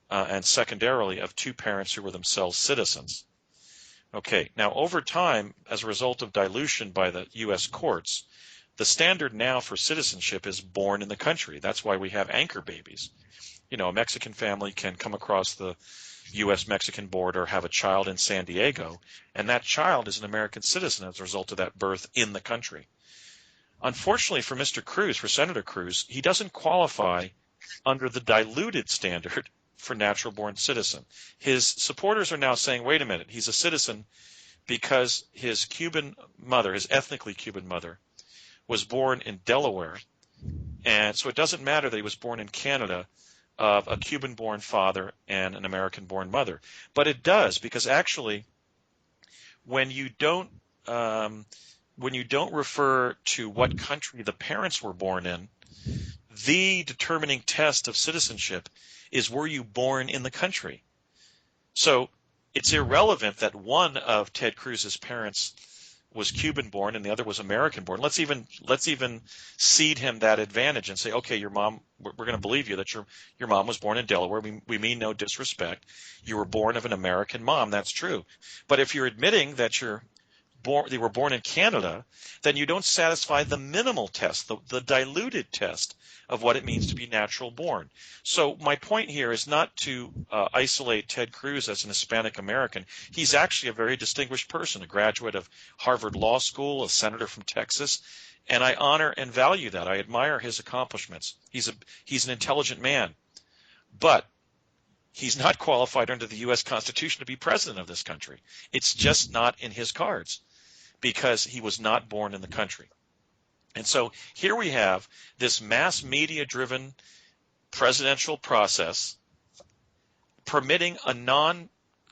and secondarily of two parents who were themselves citizens. Okay, now over time, as a result of dilution by the U.S. courts, the standard now for citizenship is born in the country. That's why we have anchor babies. You know, a Mexican family can come across the U.S.-Mexican border, have a child in San Diego, and that child is an American citizen as a result of that birth in the country. Unfortunately for Mr. Cruz, for Senator Cruz, he doesn't qualify under the diluted standard for natural-born citizen. His supporters are now saying, wait a minute, he's a citizen because his Cuban mother, his ethnically Cuban mother, was born in Delaware, and so it doesn't matter that he was born in Canada of a Cuban-born father and an American-born mother. But it does, because actually, when you don't refer to what country the parents were born in, the determining test of citizenship is, were you born in the country? So it's irrelevant that one of Ted Cruz's parents was Cuban-born and the other was American-born. Let's even cede him that advantage and say, okay, your mom, we're going to believe you that your mom was born in Delaware. We mean no disrespect. You were born of an American mom. That's true. But if you're admitting that they were born in Canada, then you don't satisfy the minimal test, the diluted test of what it means to be natural born. So my point here is not to isolate Ted Cruz as an Hispanic American. He's actually a very distinguished person, a graduate of Harvard Law School, a senator from Texas, and I honor and value that. I admire his accomplishments. He's an intelligent man, but he's not qualified under the U.S. Constitution to be president of this country. It's just not in his cards, because he was not born in the country. And so here we have this mass media-driven presidential process permitting a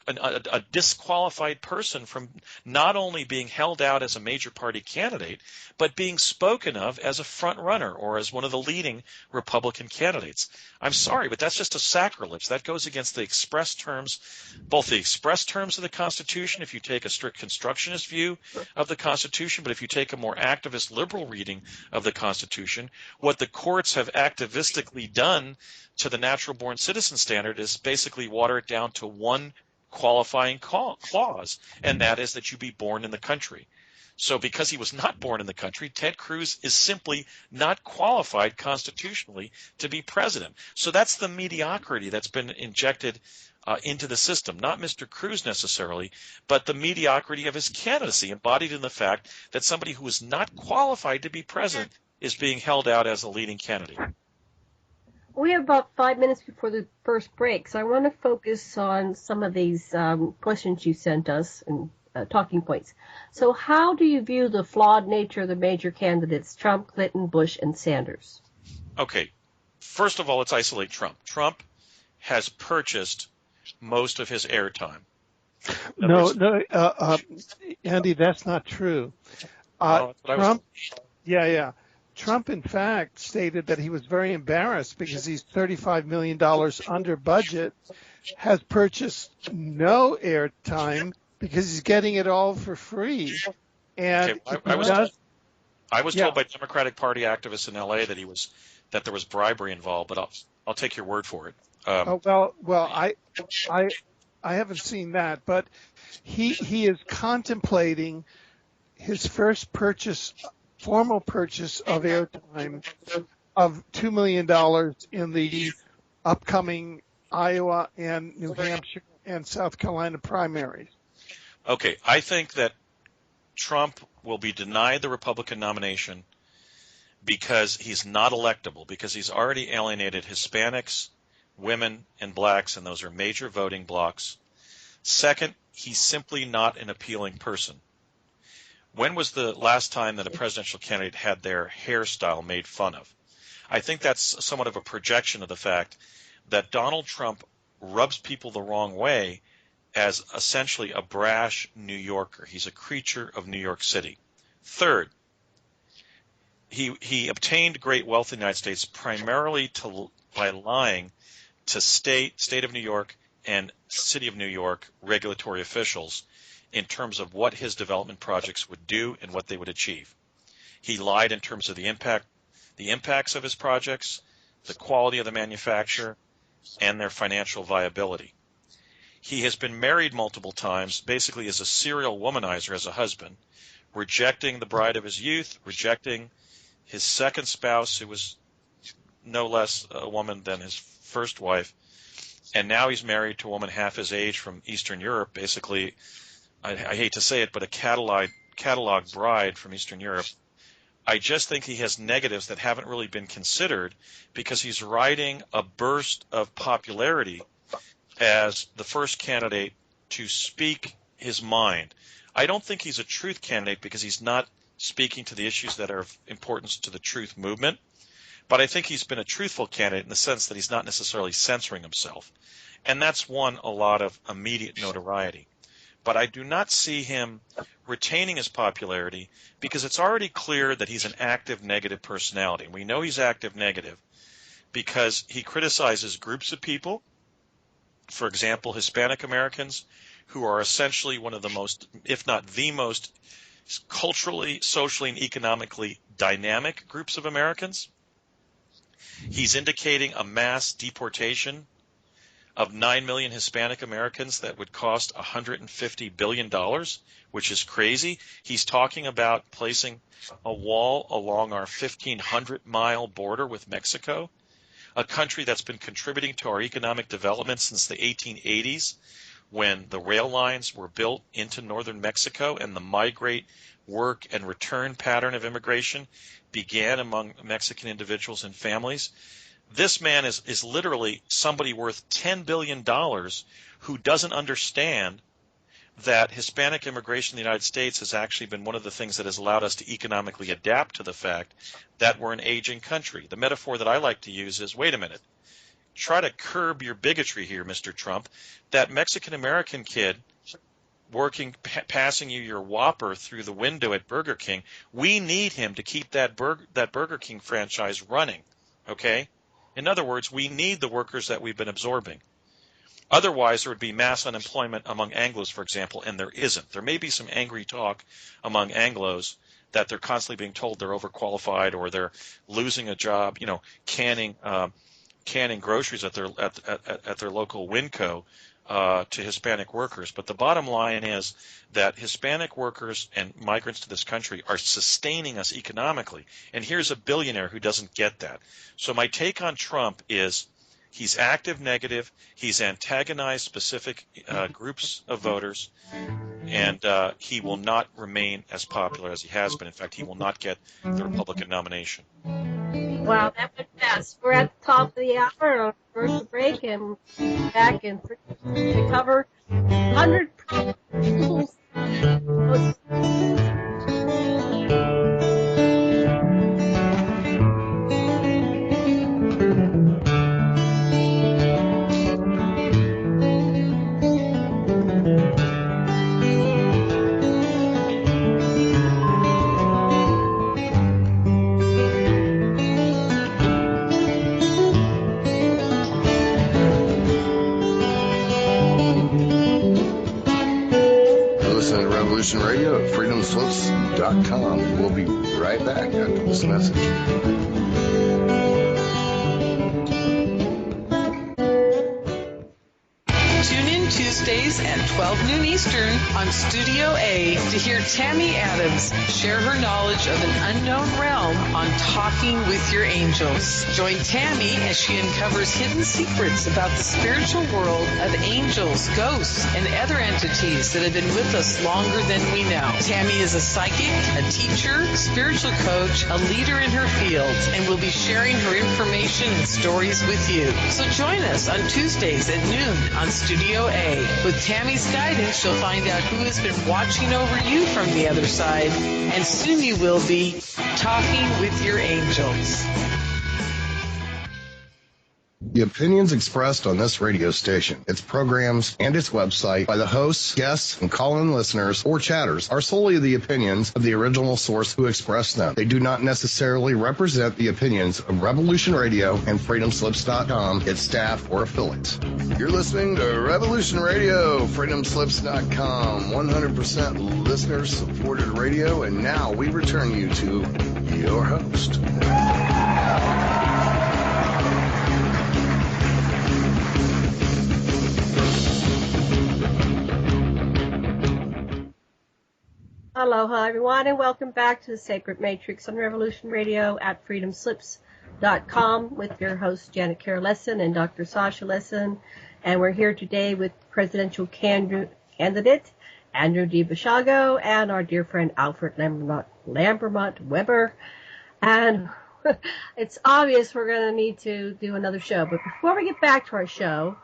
a disqualified person from not only being held out as a major party candidate, but being spoken of as a front runner or as one of the leading Republican candidates. I'm sorry, but that's just a sacrilege. That goes against the express terms, both the express terms of the Constitution, if you take a strict constructionist view of the Constitution, but if you take a more activist liberal reading of the Constitution, what the courts have activistically done to the natural born citizen standard is basically water it down to one qualifying clause, and that is that you be born in the country. So because he was not born in the country, Ted Cruz is simply not qualified constitutionally to be president. So that's the mediocrity that's been injected into the system, not Mr. Cruz necessarily, but the mediocrity of his candidacy embodied in the fact that somebody who is not qualified to be president is being held out as a leading candidate. We have about 5 minutes before the first break, so I want to focus on some of these questions you sent us and talking points. So how do you view the flawed nature of the major candidates, Trump, Clinton, Bush, and Sanders? Okay. First of all, let's isolate Trump. Trump has purchased most of his airtime. No, Andy, that's not true. Trump, Trump, in fact, stated that he was very embarrassed because he's $35 million under budget, has purchased no airtime because he's getting it all for free. And I was told by Democratic Party activists in L.A. that there was bribery involved, but I'll take your word for it. I haven't seen that, but he is contemplating his first formal purchase of airtime of $2 million in the upcoming Iowa and New Hampshire and South Carolina primaries. Okay, I think that Trump will be denied the Republican nomination because he's not electable, because he's already alienated Hispanics, women, and blacks, and those are major voting blocs. Second, he's simply not an appealing person. When was the last time that a presidential candidate had their hairstyle made fun of? I think that's somewhat of a projection of the fact that Donald Trump rubs people the wrong way as essentially a brash New Yorker. He's a creature of New York City. Third, he obtained great wealth in the United States primarily by lying to state of New York and city of New York regulatory officials in terms of what his development projects would do and what they would achieve. He lied in terms of the impacts of his projects, the quality of the manufacture, and their financial viability. He has been married multiple times, basically as a serial womanizer as a husband, rejecting the bride of his youth, rejecting his second spouse, who was no less a woman than his first wife, and now he's married to a woman half his age from Eastern Europe, basically, I hate to say it, but a catalog bride from Eastern Europe. I just think he has negatives that haven't really been considered because he's riding a burst of popularity as the first candidate to speak his mind. I don't think he's a truth candidate because he's not speaking to the issues that are of importance to the truth movement, but I think he's been a truthful candidate in the sense that he's not necessarily censoring himself, and that's won a lot of immediate notoriety. But I do not see him retaining his popularity because it's already clear that he's an active negative personality. We know he's active negative because he criticizes groups of people, for example, Hispanic Americans, who are essentially one of the most, if not the most, culturally, socially, and economically dynamic groups of Americans. He's indicating a mass deportation of 9 million Hispanic Americans that would cost $150 billion, which is crazy. He's talking about placing a wall along our 1,500-mile border with Mexico, a country that's been contributing to our economic development since the 1880s, when the rail lines were built into northern Mexico and the migrate, work, and return pattern of immigration began among Mexican individuals and families. This man is literally somebody worth $10 billion who doesn't understand that Hispanic immigration in the United States has actually been one of the things that has allowed us to economically adapt to the fact that we're an aging country. The metaphor that I like to use is, wait a minute, try to curb your bigotry here, Mr. Trump. That Mexican-American kid working, passing you your Whopper through the window at Burger King, we need him to keep that Burger King franchise running, okay? In other words, we need the workers that we've been absorbing. Otherwise, there would be mass unemployment among Anglos, for example, and there isn't. There may be some angry talk among Anglos that they're constantly being told they're overqualified or they're losing a job, canning groceries at their local Winco to Hispanic workers. But the bottom line is that Hispanic workers and migrants to this country are sustaining us economically. And here's a billionaire who doesn't get that. So my take on Trump is he's active negative. He's antagonized specific groups of voters. And he will not remain as popular as he has been. In fact, he will not get the Republican nomination. Wow, that went fast. We're at the top of the hour on first break, and back in to cover 100 principles. Radio at freedomslips.com. We'll be right back after this message. Tune in Tuesdays at 12 noon Eastern on Studio A to hear Tammy Adams share her knowledge of an unknown realm on Talking with Your Angels. Join Tammy as she uncovers hidden secrets about the spiritual world of angels, ghosts, and other entities that have been with us longer than we know. Tammy is a psychic, a teacher, spiritual coach, a leader in her field, and will be sharing her information and stories with you. So join us on Tuesdays at noon on Studio A. With Tammy's guidance, you'll find out who has been watching over you from the other side, and soon you will be talking with your angels. The opinions expressed on this radio station, its programs, and its website by the hosts, guests, and call-in listeners or chatters are solely the opinions of the original source who expressed them. They do not necessarily represent the opinions of Revolution Radio and freedomslips.com, its staff, or affiliates. You're listening to Revolution Radio, freedomslips.com, 100% listener-supported radio, and now we return you to your host. Aloha, everyone, and welcome back to the Sacred Matrix on Revolution Radio at freedomslips.com with your hosts, Janet Kara Lesson and Dr. Sasha Lesson. And we're here today with presidential candidate Andrew-d-Basiago and our dear friend Alfred Lambermont Webre. And it's obvious we're going to need to do another show. But before we get back to our show,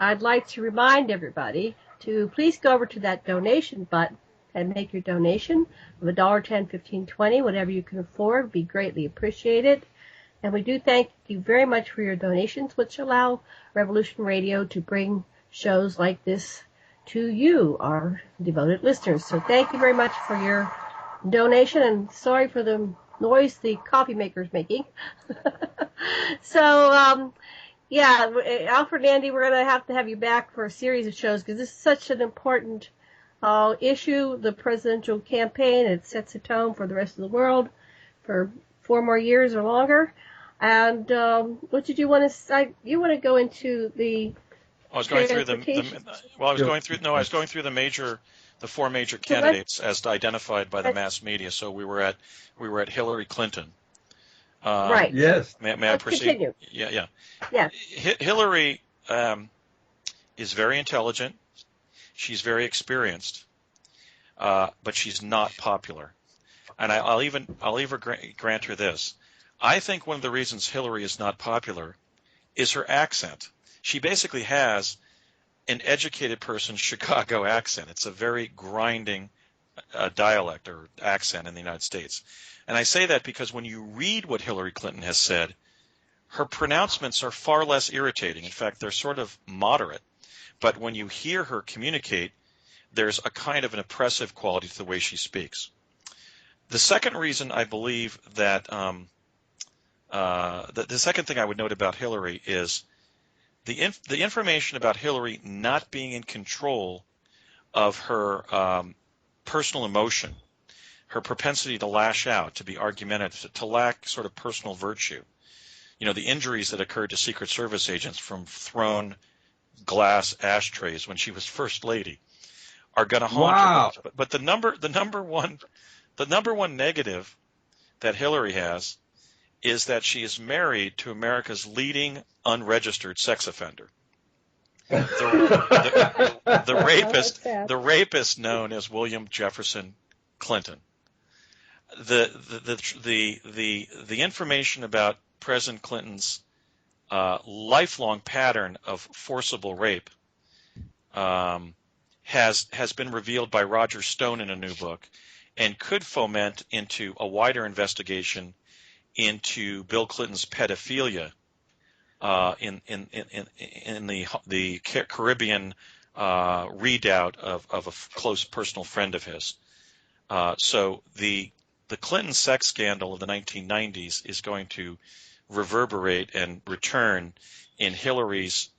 I'd like to remind everybody to please go over to that donation button and make your donation of $1, $10, $15, $20, whatever you can afford. Would be greatly appreciated. And we do thank you very much for your donations, which allow Revolution Radio to bring shows like this to you, our devoted listeners. So thank you very much for your donation, and sorry for the noise the coffee maker is making. So, Alfred and Andy, we're going to have you back for a series of shows because this is such an important issue, the presidential campaign. It sets a tone for the rest of the world for 4 more years or longer. And what did you want to say? You want to go into the? I was going through I was going through the 4 major candidates as identified by the mass media. So we were at Hillary Clinton. Right. Yes. May I proceed? Continue. Yeah. Yeah. Hillary is very intelligent. She's very experienced, but she's not popular. And I'll even grant her this. I think one of the reasons Hillary is not popular is her accent. She basically has an educated person's Chicago accent. It's a very grinding dialect or accent in the United States. And I say that because when you read what Hillary Clinton has said, her pronouncements are far less irritating. In fact, they're sort of moderate. But when you hear her communicate, there's a kind of an oppressive quality to the way she speaks. The second reason I believe that the second thing I would note about Hillary is the information about Hillary not being in control of her personal emotion, her propensity to lash out, to be argumentative, to lack sort of personal virtue. You know, the injuries that occurred to Secret Service agents from thrown glass ashtrays when she was First Lady are going to haunt her. But the number one negative that Hillary has is that she is married to America's leading unregistered sex offender. The rapist known as William Jefferson Clinton. The information about President Clinton's lifelong pattern of forcible rape has been revealed by Roger Stone in a new book, and could foment into a wider investigation into Bill Clinton's pedophilia in the Caribbean readout of a close personal friend of his. So the Clinton sex scandal of the 1990s is going to reverberate and return in Hillary's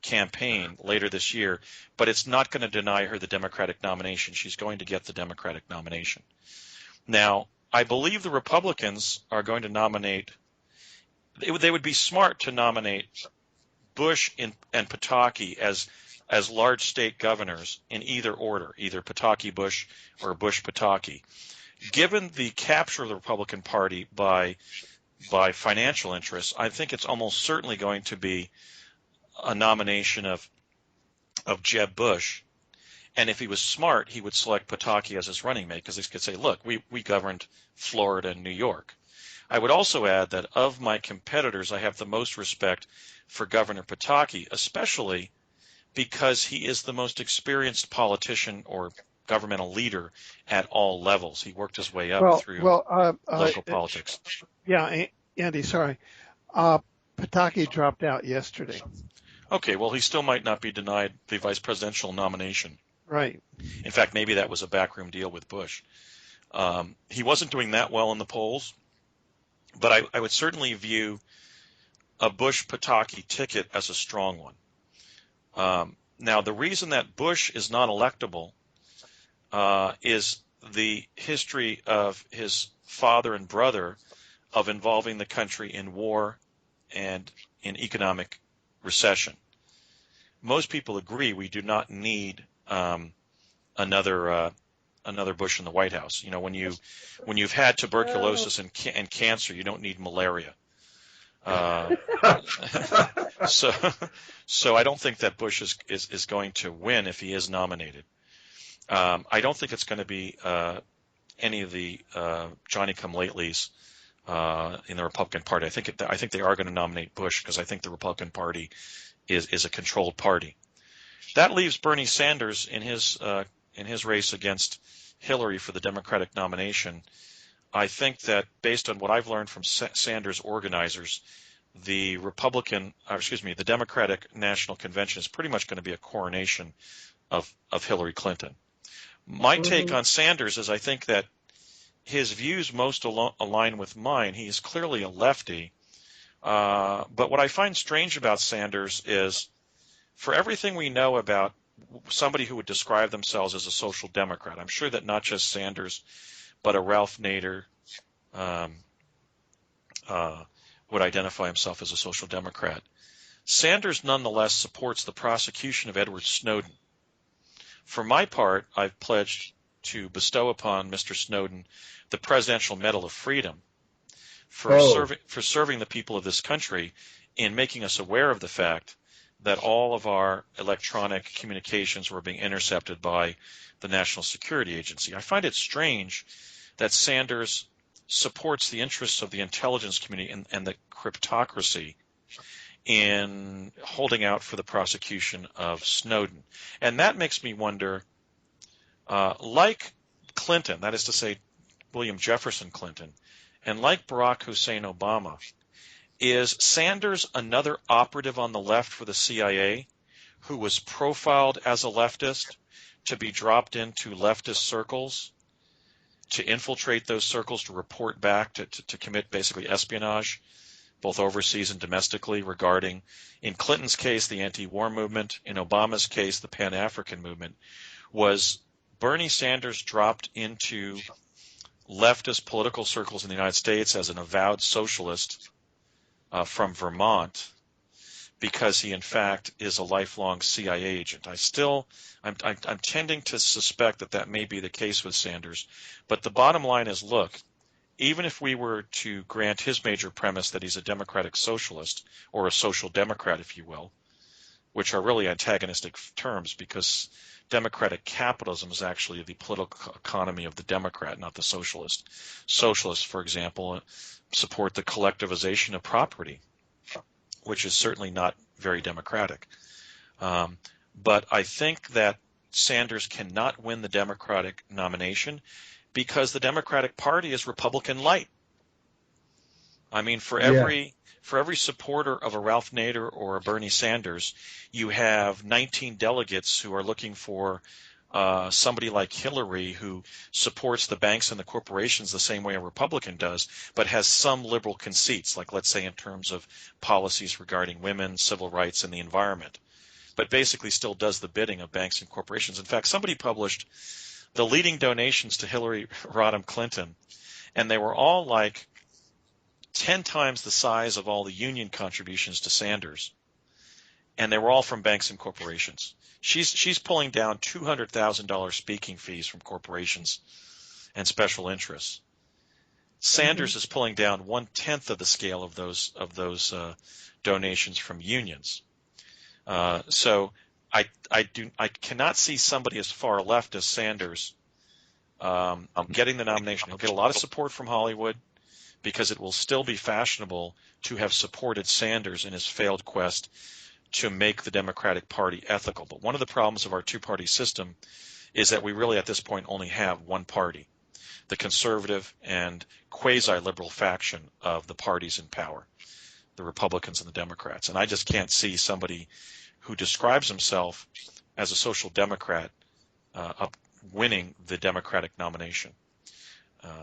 campaign later this year, but it's not going to deny her the Democratic nomination. She's going to get the Democratic nomination. Now, I believe the Republicans are going to nominate – they would be smart to nominate Bush and Pataki as large state governors in either order, either Pataki-Bush or Bush-Pataki. Given the capture of the Republican Party by financial interests, I think it's almost certainly going to be a nomination of Jeb Bush. And if he was smart, he would select Pataki as his running mate, because he could say, look, we governed Florida and New York. I would also add that of my competitors, I have the most respect for Governor Pataki, especially because he is the most experienced politician or governmental leader at all levels. He worked his way up through local politics. Yeah, Andy, sorry. Pataki dropped out yesterday. Okay, well, he still might not be denied the vice presidential nomination. Right. In fact, maybe that was a backroom deal with Bush. He wasn't doing that well in the polls, but I would certainly view a Bush-Pataki ticket as a strong one. Now, the reason that Bush is not electable is the history of his father and brother of involving the country in war and in economic recession. Most people agree we do not need another Bush in the White House. You know, when you've had tuberculosis and cancer, you don't need malaria. So I don't think that Bush is going to win if he is nominated. I don't think it's going to be any of the Johnny-come-latelys in the Republican Party. I think they are going to nominate Bush, because I think the Republican Party is a controlled party. That leaves Bernie Sanders in his race against Hillary for the Democratic nomination. I think that based on what I've learned from Sanders organizers, the Democratic National Convention is pretty much going to be a coronation of Hillary Clinton. My take on Sanders is I think that his views most align with mine. He is clearly a lefty. But what I find strange about Sanders is, for everything we know about somebody who would describe themselves as a social democrat, I'm sure that not just Sanders, but a Ralph Nader would identify himself as a social democrat. Sanders nonetheless supports the prosecution of Edward Snowden. For my part, I've pledged to bestow upon Mr. Snowden the Presidential Medal of Freedom for serving the people of this country in making us aware of the fact that all of our electronic communications were being intercepted by the National Security Agency. I find it strange that Sanders supports the interests of the intelligence community and the cryptocracy in holding out for the prosecution of Snowden. And that makes me wonder, like Clinton, that is to say William Jefferson Clinton, and like Barack Hussein Obama, Is Sanders another operative on the left for the CIA who was profiled as a leftist to be dropped into leftist circles, to infiltrate those circles, to report back, to commit basically espionage, both overseas and domestically, regarding, in Clinton's case, the anti-war movement, in Obama's case, the Pan-African movement? Was Bernie Sanders dropped into leftist political circles in the United States as an avowed socialist from Vermont because he, in fact, is a lifelong CIA agent? I'm tending to suspect that may be the case with Sanders. But the bottom line is, look, even if we were to grant his major premise that he's a democratic socialist, or a social democrat, if you will, which are really antagonistic terms because democratic capitalism is actually the political economy of the Democrat, not the socialist. Socialists, for example, support the collectivization of property, which is certainly not very democratic. But I think that Sanders cannot win the Democratic nomination because the Democratic Party is Republican light. I mean, for every supporter of a Ralph Nader or a Bernie Sanders, you have 19 delegates who are looking for somebody like Hillary who supports the banks and the corporations the same way a Republican does, but has some liberal conceits, like let's say in terms of policies regarding women, civil rights, and the environment, but basically still does the bidding of banks and corporations. In fact, somebody published the leading donations to Hillary Rodham Clinton, and they were all like 10 times the size of all the union contributions to Sanders, and they were all from banks and corporations. She's pulling down $200,000 speaking fees from corporations and special interests. Sanders is pulling down 1/10 of the scale of those donations from unions. So I cannot see somebody as far left as Sanders getting the nomination. He'll get a lot of support from Hollywood, because it will still be fashionable to have supported Sanders in his failed quest to make the Democratic Party ethical. But one of the problems of our two-party system is that we really at this point only have one party, the conservative and quasi-liberal faction of the parties in power, the Republicans and the Democrats. And I just can't see somebody who describes himself as a social democrat winning the Democratic nomination.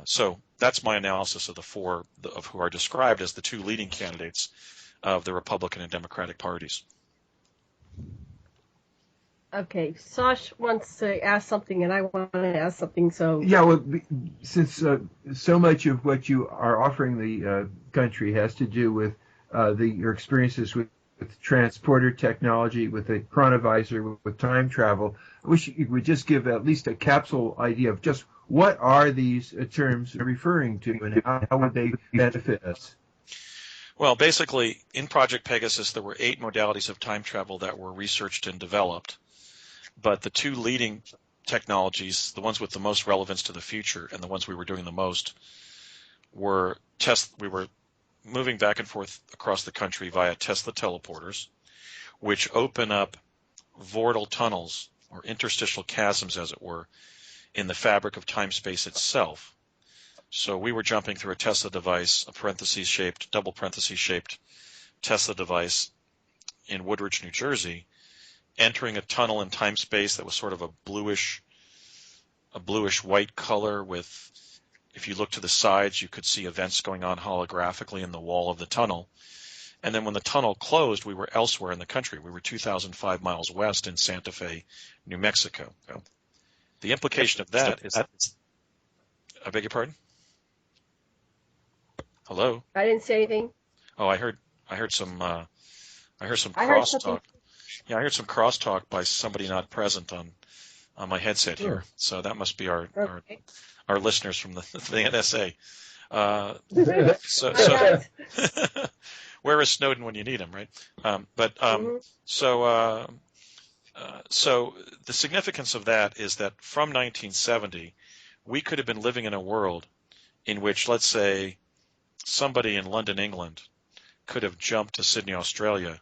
So that's my analysis of the four of who are described as the two leading candidates of the Republican and Democratic parties. Okay, Sash wants to ask something, and I want to ask something. So yeah, well, since so much of what you are offering the country has to do with your experiences with transporter technology, with the chronovisor, with time travel, I wish you would just give at least a capsule idea of just what are these terms referring to, and how would they benefit us? Well, basically, in Project Pegasus, there were 8 modalities of time travel that were researched and developed. But the two leading technologies, the ones with the most relevance to the future and the ones we were doing the most, were we were moving back and forth across the country via Tesla teleporters, which open up vortal tunnels, or interstitial chasms, as it were, in the fabric of time-space itself. So we were jumping through a Tesla device, a double parenthesis-shaped Tesla device in Woodridge, New Jersey, entering a tunnel in time-space that was sort of a bluish white color with, if you look to the sides, you could see events going on holographically in the wall of the tunnel. And then when the tunnel closed, we were elsewhere in the country. We were 2,005 miles west in Santa Fe, New Mexico. The implication of that is that, I beg your pardon? Hello? I didn't say anything. Oh, I heard some crosstalk. Yeah, I heard some crosstalk by somebody not present on my headset here. So that must be our listeners from the NSA. So where is Snowden when you need him, right? So the significance of that is that from 1970, we could have been living in a world in which, let's say, somebody in London, England, could have jumped to Sydney, Australia,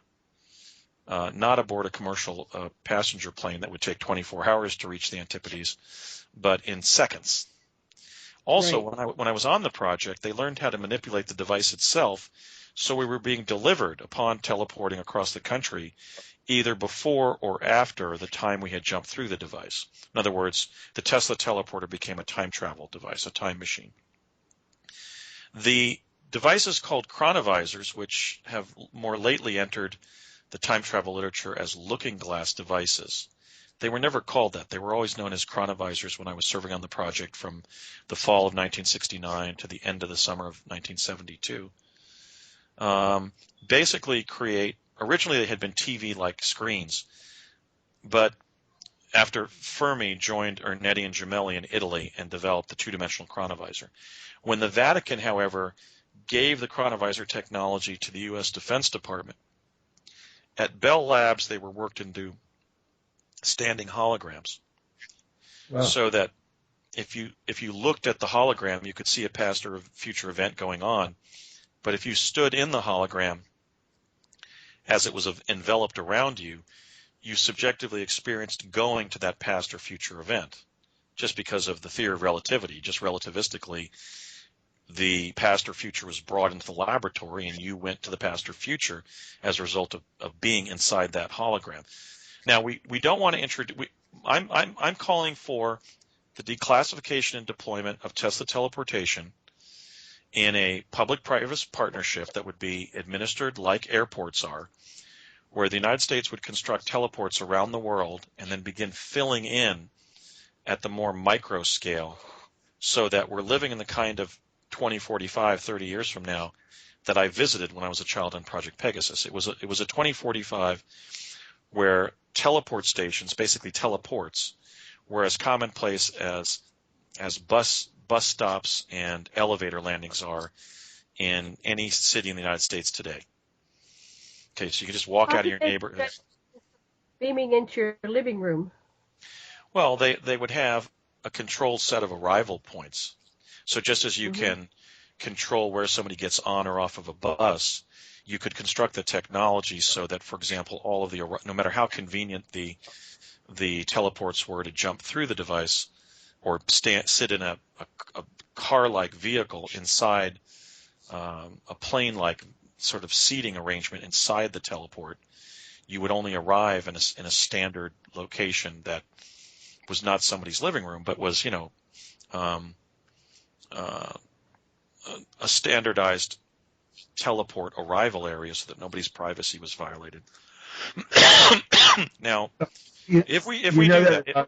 not aboard a commercial passenger plane that would take 24 hours to reach the Antipodes, but in seconds. Also, right. When I was on the project, they learned how to manipulate the device itself So we were being delivered upon teleporting across the country either before or after the time we had jumped through the device. In other words, the Tesla teleporter became a time travel device, a time machine. The devices called chronovisors, which have more lately entered the time travel literature as looking glass devices, they were never called that. They were always known as chronovisors when I was serving on the project from the fall of 1969 to the end of the summer of 1972. Basically originally they had been TV-like screens, but after Fermi joined Ernetti and Gemelli in Italy and developed the two-dimensional chronovisor. When the Vatican, however, gave the chronovisor technology to the U.S. Defense Department, at Bell Labs they were worked into standing holograms. Wow. So that if you looked at the hologram, you could see a past or a future event going on. But if you stood in the hologram as it was enveloped around you, you subjectively experienced going to that past or future event just because of the theory of relativity. Just relativistically, the past or future was brought into the laboratory and you went to the past or future as a result of being inside that hologram. Now, we don't want to introduce – I'm calling for the declassification and deployment of Tesla teleportation in a public-private partnership that would be administered like airports are, where the United States would construct teleports around the world and then begin filling in at the more micro scale so that we're living in the kind of 20, 45, 30 years from now that I visited when I was a child on Project Pegasus. It was a 2045 where teleport stations, basically teleports, were as commonplace as bus stops and elevator landings are in any city in the United States today. Okay, so you can just walk out of your neighborhood. Beaming into your living room. Well, they would have a controlled set of arrival points. So just as you can control where somebody gets on or off of a bus, you could construct the technology so that, for example, all of no matter how convenient the teleports were to jump through the device or sit in a car-like vehicle inside a plane-like sort of seating arrangement inside the teleport, you would only arrive in a standard location that was not somebody's living room, but was, a standardized teleport arrival area so that nobody's privacy was violated. Now, if we do that,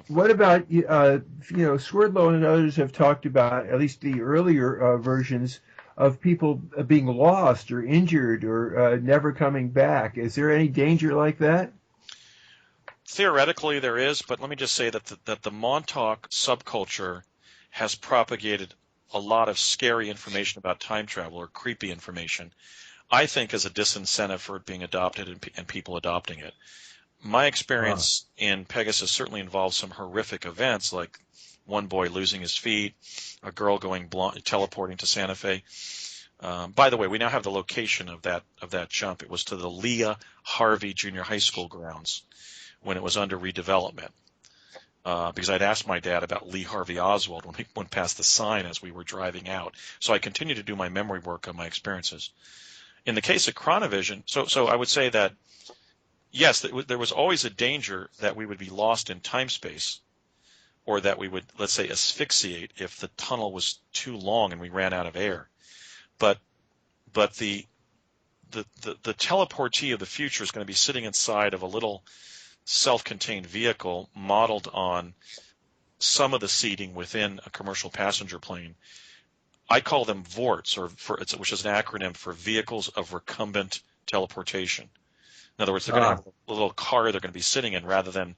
what about Swerdlow and others have talked about at least the earlier versions of people being lost or injured or never coming back. Is there any danger like that? Theoretically, there is, but let me just say that the Montauk subculture has propagated a lot of scary information about time travel or creepy information, I think, as a disincentive for it being adopted and people adopting it. My experience in Pegasus certainly involves some horrific events, like one boy losing his feet, a girl going teleporting to Santa Fe. By the way, we now have the location of that jump. It was to the Leah Harvey Junior High School grounds when it was under redevelopment. Because I'd asked my dad about Lee Harvey Oswald when we went past the sign as we were driving out. So I continue to do my memory work on my experiences. In the case of Chronovision, so I would say that, yes, there was always a danger that we would be lost in time-space, or that we would, let's say, asphyxiate if the tunnel was too long and we ran out of air. But the teleportee of the future is going to be sitting inside of a little self-contained vehicle modeled on some of the seating within a commercial passenger plane. I call them VORTs, which is an acronym for Vehicles of Recumbent Teleportation. In other words, they're going to have a little car they're going to be sitting in rather than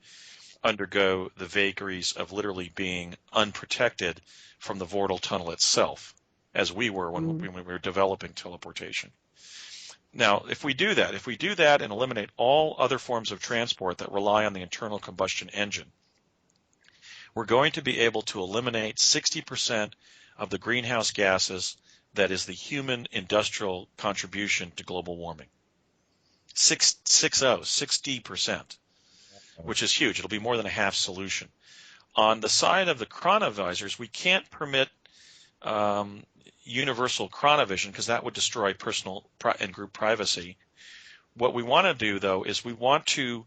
undergo the vagaries of literally being unprotected from the Vortal tunnel itself, as we were when we were developing teleportation. Now, if we do that and eliminate all other forms of transport that rely on the internal combustion engine, we're going to be able to eliminate 60% of the greenhouse gases that is the human industrial contribution to global warming. 60%, which is huge. It'll be more than a half solution. On the side of the chronovisors, we can't permit universal chronovision, because that would destroy personal and group privacy. What we want to do, though, is we want to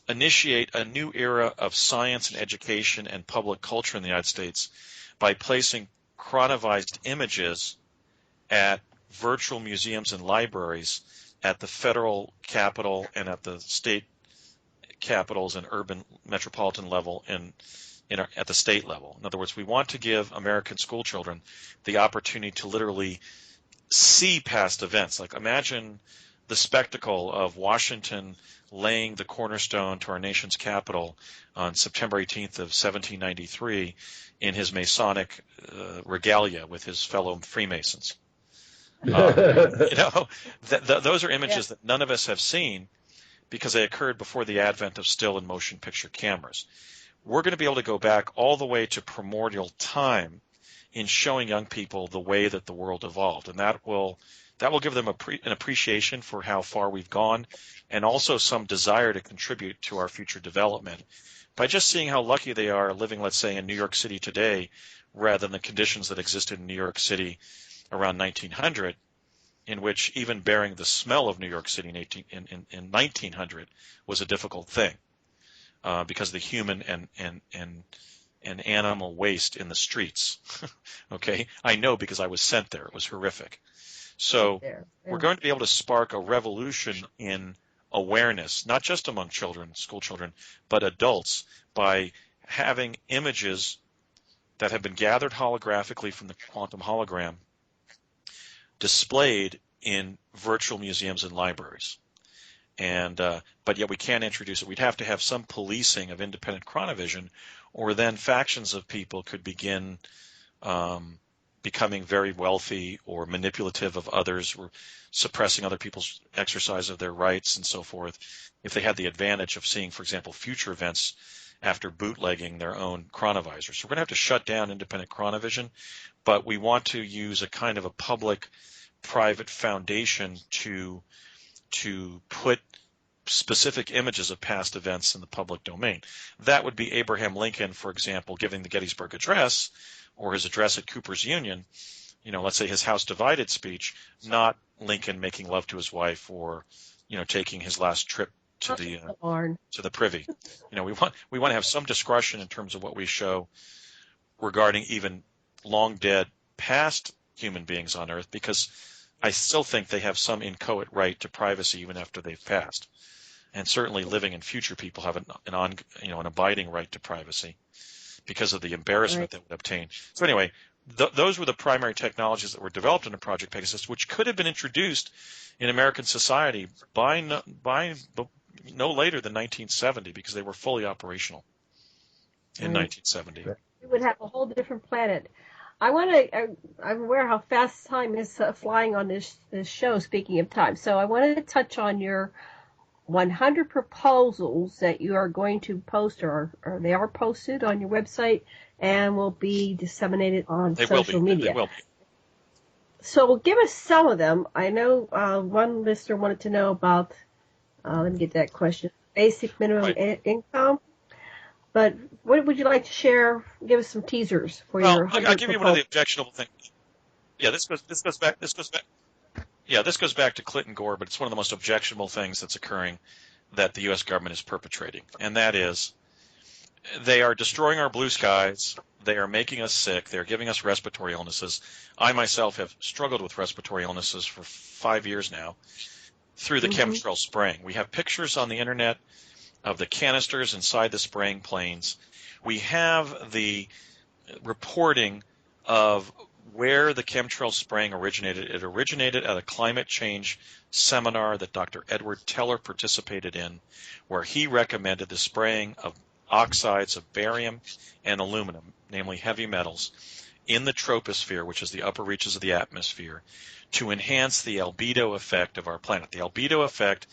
initiate a new era of science and education and public culture in the United States by placing chronovized images at virtual museums and libraries at the federal capital and at the state capitals and urban metropolitan level and at the state level. In other words, we want to give American school children the opportunity to literally see past events. Like, imagine the spectacle of Washington laying the cornerstone to our nation's capital on September 18th of 1793 in his Masonic regalia with his fellow Freemasons. Those are images that none of us have seen because they occurred before the advent of still and motion picture cameras. We're going to be able to go back all the way to primordial time in showing young people the way that the world evolved, and that will give them an appreciation for how far we've gone, and also some desire to contribute to our future development by just seeing how lucky they are living, let's say, in New York City today, rather than the conditions that existed in New York City around 1900, in which even bearing the smell of New York City in 1900 was a difficult thing because of the human and animal waste in the streets. Okay, I know because I was sent there. It was horrific. So we're going to be able to spark a revolution in awareness, not just among children, school children, but adults, by having images that have been gathered holographically from the quantum hologram displayed in virtual museums and libraries. And but yet we can't introduce it. We'd have to have some policing of independent chronovision, or then factions of people could begin becoming very wealthy or manipulative of others, or suppressing other people's exercise of their rights and so forth, if they had the advantage of seeing, for example, future events after bootlegging their own chronovisors. So we're going to have to shut down independent chronovision, but we want to use a kind of a public-private foundation to put specific images of past events in the public domain. That would be Abraham Lincoln, for example, giving the Gettysburg Address, or his address at Cooper's Union, let's say his House Divided speech, not Lincoln making love to his wife, or, taking his last trip to the Privy. We want to have some discretion in terms of what we show regarding even long dead past human beings on Earth, because I still think they have some inchoate right to privacy even after they've passed, and certainly living and future people have an abiding right to privacy because of the embarrassment that would obtain. So anyway, those were the primary technologies that were developed under Project Pegasus, which could have been introduced in American society by no later than 1970, because they were fully operational in 1970. We would have a whole different planet. I'm aware how fast time is flying on this show, speaking of time. So I wanted to touch on your 100 proposals that you are going to post, or they are posted on your website and will be disseminated on social media. They will be. So give us some of them. I know one listener wanted to know about, let me get that question, basic minimum income. But what would you like to share? Give us some teasers for your. I'll give you one of the objectionable things. Yeah, this goes back. Yeah, this goes back to Clinton Gore, but it's one of the most objectionable things that's occurring that the U.S. government is perpetrating, and that is they are destroying our blue skies. They are making us sick. They are giving us respiratory illnesses. I myself have struggled with respiratory illnesses for 5 years now through the chemtrail spraying. We have pictures on the internet of the canisters inside the spraying planes. We have the reporting of where the chemtrail spraying originated. It originated at a climate change seminar that Dr. Edward Teller participated in, where he recommended the spraying of oxides of barium and aluminum, namely heavy metals, in the troposphere, which is the upper reaches of the atmosphere, to enhance the albedo effect of our planet. The albedo effect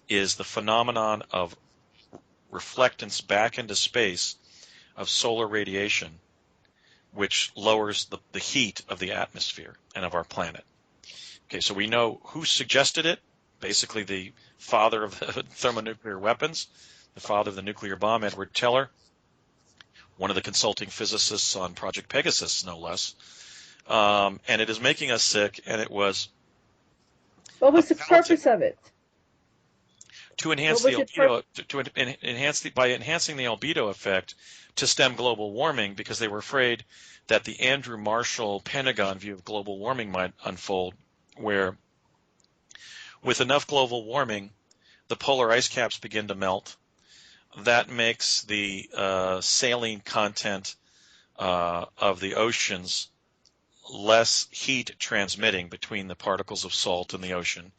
is the phenomenon of reflectance back into space of solar radiation, which lowers the heat of the atmosphere and of our planet. Okay, so we know who suggested it, basically the father of the thermonuclear weapons, the father of the nuclear bomb, Edward Teller, one of the consulting physicists on Project Pegasus, no less. and it is making us sick, and it was. What was the purpose of it? To enhance the albedo, by enhancing the albedo effect to stem global warming, because they were afraid that the Andrew Marshall Pentagon view of global warming might unfold, where with enough global warming, the polar ice caps begin to melt. That makes the saline content of the oceans less heat transmitting between the particles of salt in the ocean.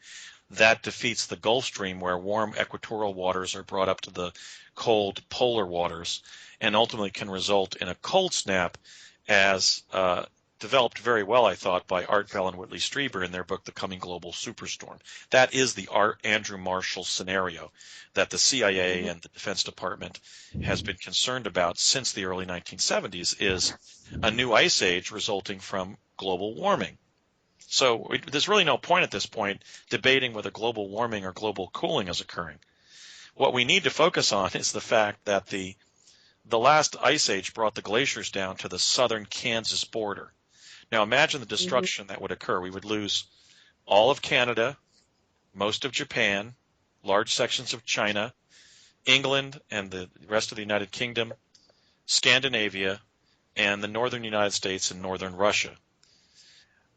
That defeats the Gulf Stream, where warm equatorial waters are brought up to the cold polar waters, and ultimately can result in a cold snap, as developed very well, I thought, by Art Bell and Whitley Strieber in their book, The Coming Global Superstorm. That is the Andrew Marshall scenario that the CIA and the Defense Department has been concerned about since the early 1970s, is a new ice age resulting from global warming. So there's really no point at this point debating whether global warming or global cooling is occurring. What we need to focus on is the fact that the last ice age brought the glaciers down to the southern Kansas border. Now imagine the destruction that would occur. We would lose all of Canada, most of Japan, large sections of China, England and the rest of the United Kingdom, Scandinavia, and the northern United States and northern Russia.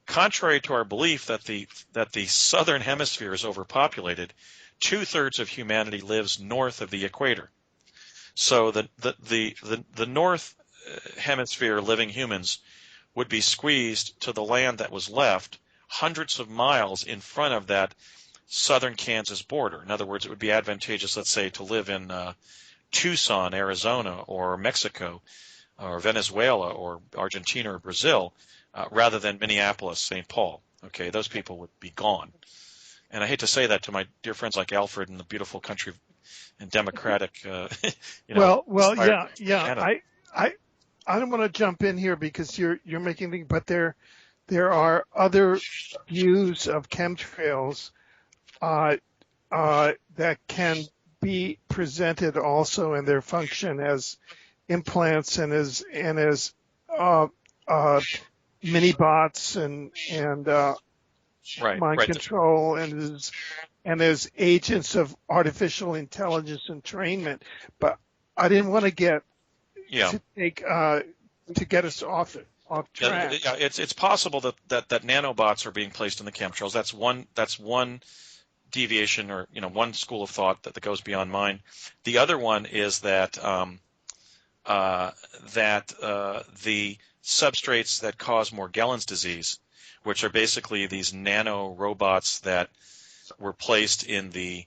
Contrary to our belief that the southern hemisphere is overpopulated, 2/3 of humanity lives north of the equator. So the north hemisphere living humans would be squeezed to the land that was left hundreds of miles in front of that southern Kansas border. In other words, it would be advantageous, let's say, to live in Tucson, Arizona, or Mexico, or Venezuela, or Argentina, or Brazil, rather than Minneapolis, St. Paul. Okay, those people would be gone. And I hate to say that to my dear friends like Alfred in the beautiful country and democratic, Well, yeah. I don't want to jump in here because you're making things, but there are other views of chemtrails that can be presented also in their function as implants and as mini bots and mind control and as agents of artificial intelligence entrainment. But I didn't want to get to get us off track. Yeah, it's possible that nanobots are being placed in the chemtrails. That's one deviation, or one school of thought that goes beyond mine. The other one is that the substrates that cause Morgellons disease, which are basically these nano robots that were placed in the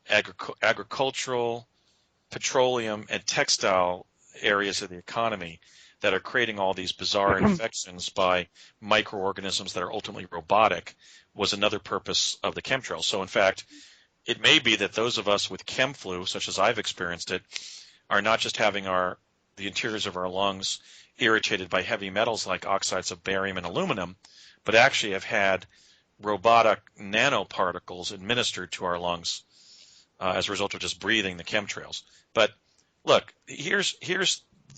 agricultural, petroleum, and textile areas of the economy, that are creating all these bizarre infections by microorganisms that are ultimately robotic, was another purpose of the chemtrails. So in fact, it may be that those of us with chem flu, such as I've experienced it, are not just having the interiors of our lungs irritated by heavy metals like oxides of barium and aluminum, but actually have had robotic nanoparticles administered to our lungs as a result of just breathing the chemtrails. But look, here's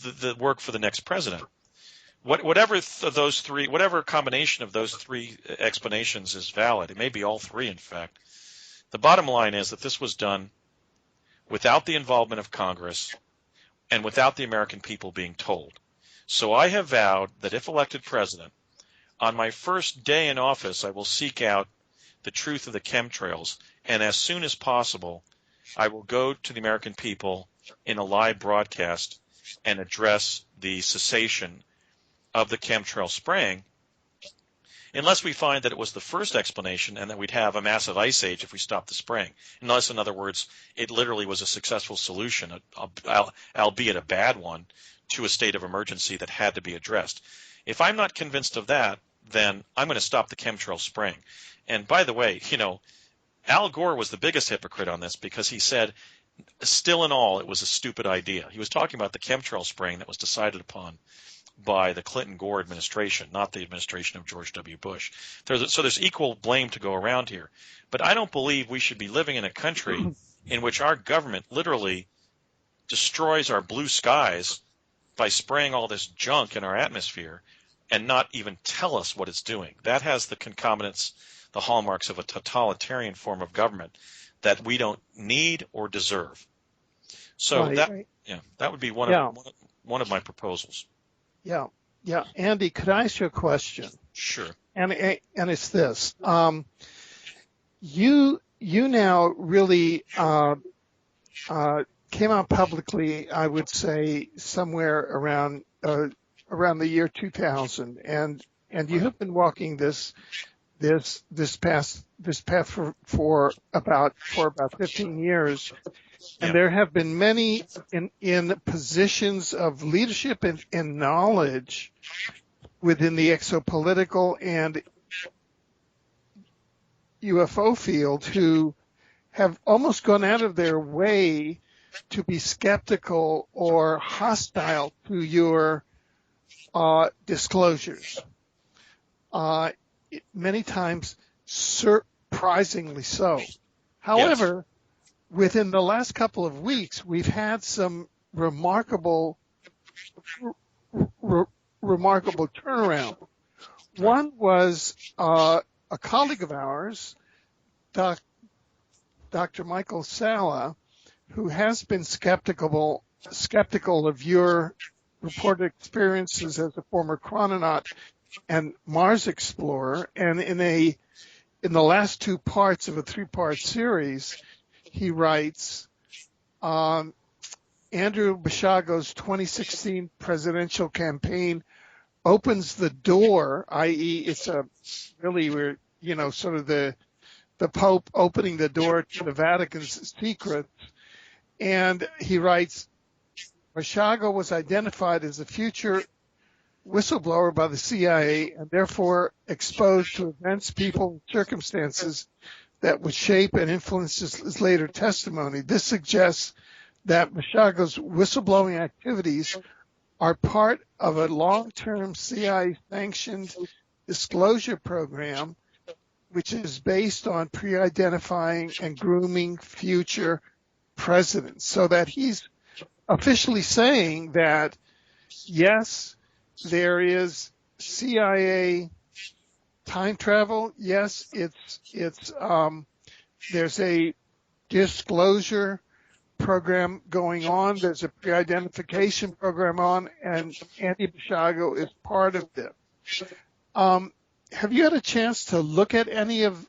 the work for the next president. Whatever combination of those three explanations is valid, it may be all three, in fact. The bottom line is that this was done without the involvement of Congress and without the American people being told. So I have vowed that if elected president, on my first day in office, I will seek out the truth of the chemtrails, and as soon as possible, I will go to the American people in a live broadcast and address the cessation of the chemtrail spraying, unless we find that it was the first explanation and that we'd have a massive ice age if we stopped the spraying. Unless, in other words, it literally was a successful solution, albeit a bad one, to a state of emergency that had to be addressed. If I'm not convinced of that, then I'm going to stop the chemtrail spraying. And by the way, Al Gore was the biggest hypocrite on this, because he said, still in all, it was a stupid idea. He was talking about the chemtrail spraying that was decided upon by the Clinton-Gore administration, not the administration of George W. Bush. So there's equal blame to go around here. But I don't believe we should be living in a country in which our government literally destroys our blue skies by spraying all this junk in our atmosphere, and not even tell us what it's doing. That has the concomitants, the hallmarks of a totalitarian form of government that we don't need or deserve. So that would be one of my proposals. Yeah. Andy, could I ask you a question? Sure. And it's this: you now really came out publicly, I would say, somewhere around the year 2000, and you have been walking this path for about 15 years. And there have been many in positions of leadership and knowledge within the exopolitical and UFO field who have almost gone out of their way to be skeptical or hostile to your disclosures. Many times surprisingly so. However, within the last couple of weeks, we've had some remarkable turnaround. One was a colleague of ours, Dr. Michael Salla, who has been skeptical of your reported experiences as a former chrononaut and Mars explorer, and in the last two parts of a 3-part series, he writes, Andrew-d-Basiago's 2016 presidential campaign opens the door, i.e., it's we're sort of the Pope opening the door to the Vatican's secrets. And he writes, Basiago was identified as a future whistleblower by the CIA and therefore exposed to events, people, circumstances that would shape and influence his later testimony. This suggests that Basiago's whistleblowing activities are part of a long-term CIA-sanctioned disclosure program, which is based on pre-identifying and grooming future presidents. So that he's officially saying that, yes, there is CIA time travel. Yes, there's a disclosure program going on. There's a pre-identification program on, and Andy Basiago is part of this. Have you had a chance to look at any of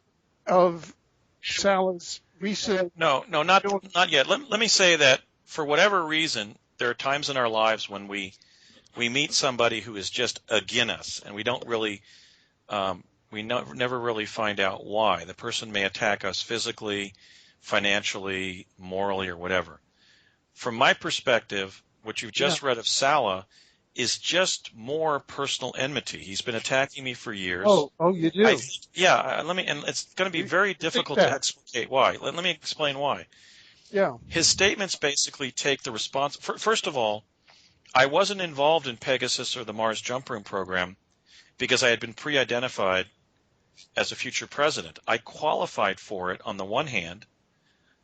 Salla's recent? No, not yet. Let me say that for whatever reason, there are times in our lives when we meet somebody who is just against us, and we don't really, never really find out why. The person may attack us physically, financially, morally, or whatever. From my perspective, what you've just read of Salla is just more personal enmity. He's been attacking me for years. Oh, you do? and it's going to be very difficult to explicate why. Let me explain why. Yeah. His statements basically take the response. First of all, I wasn't involved in Pegasus or the Mars Jump Room program because I had been pre-identified as a future president. I qualified for it on the one hand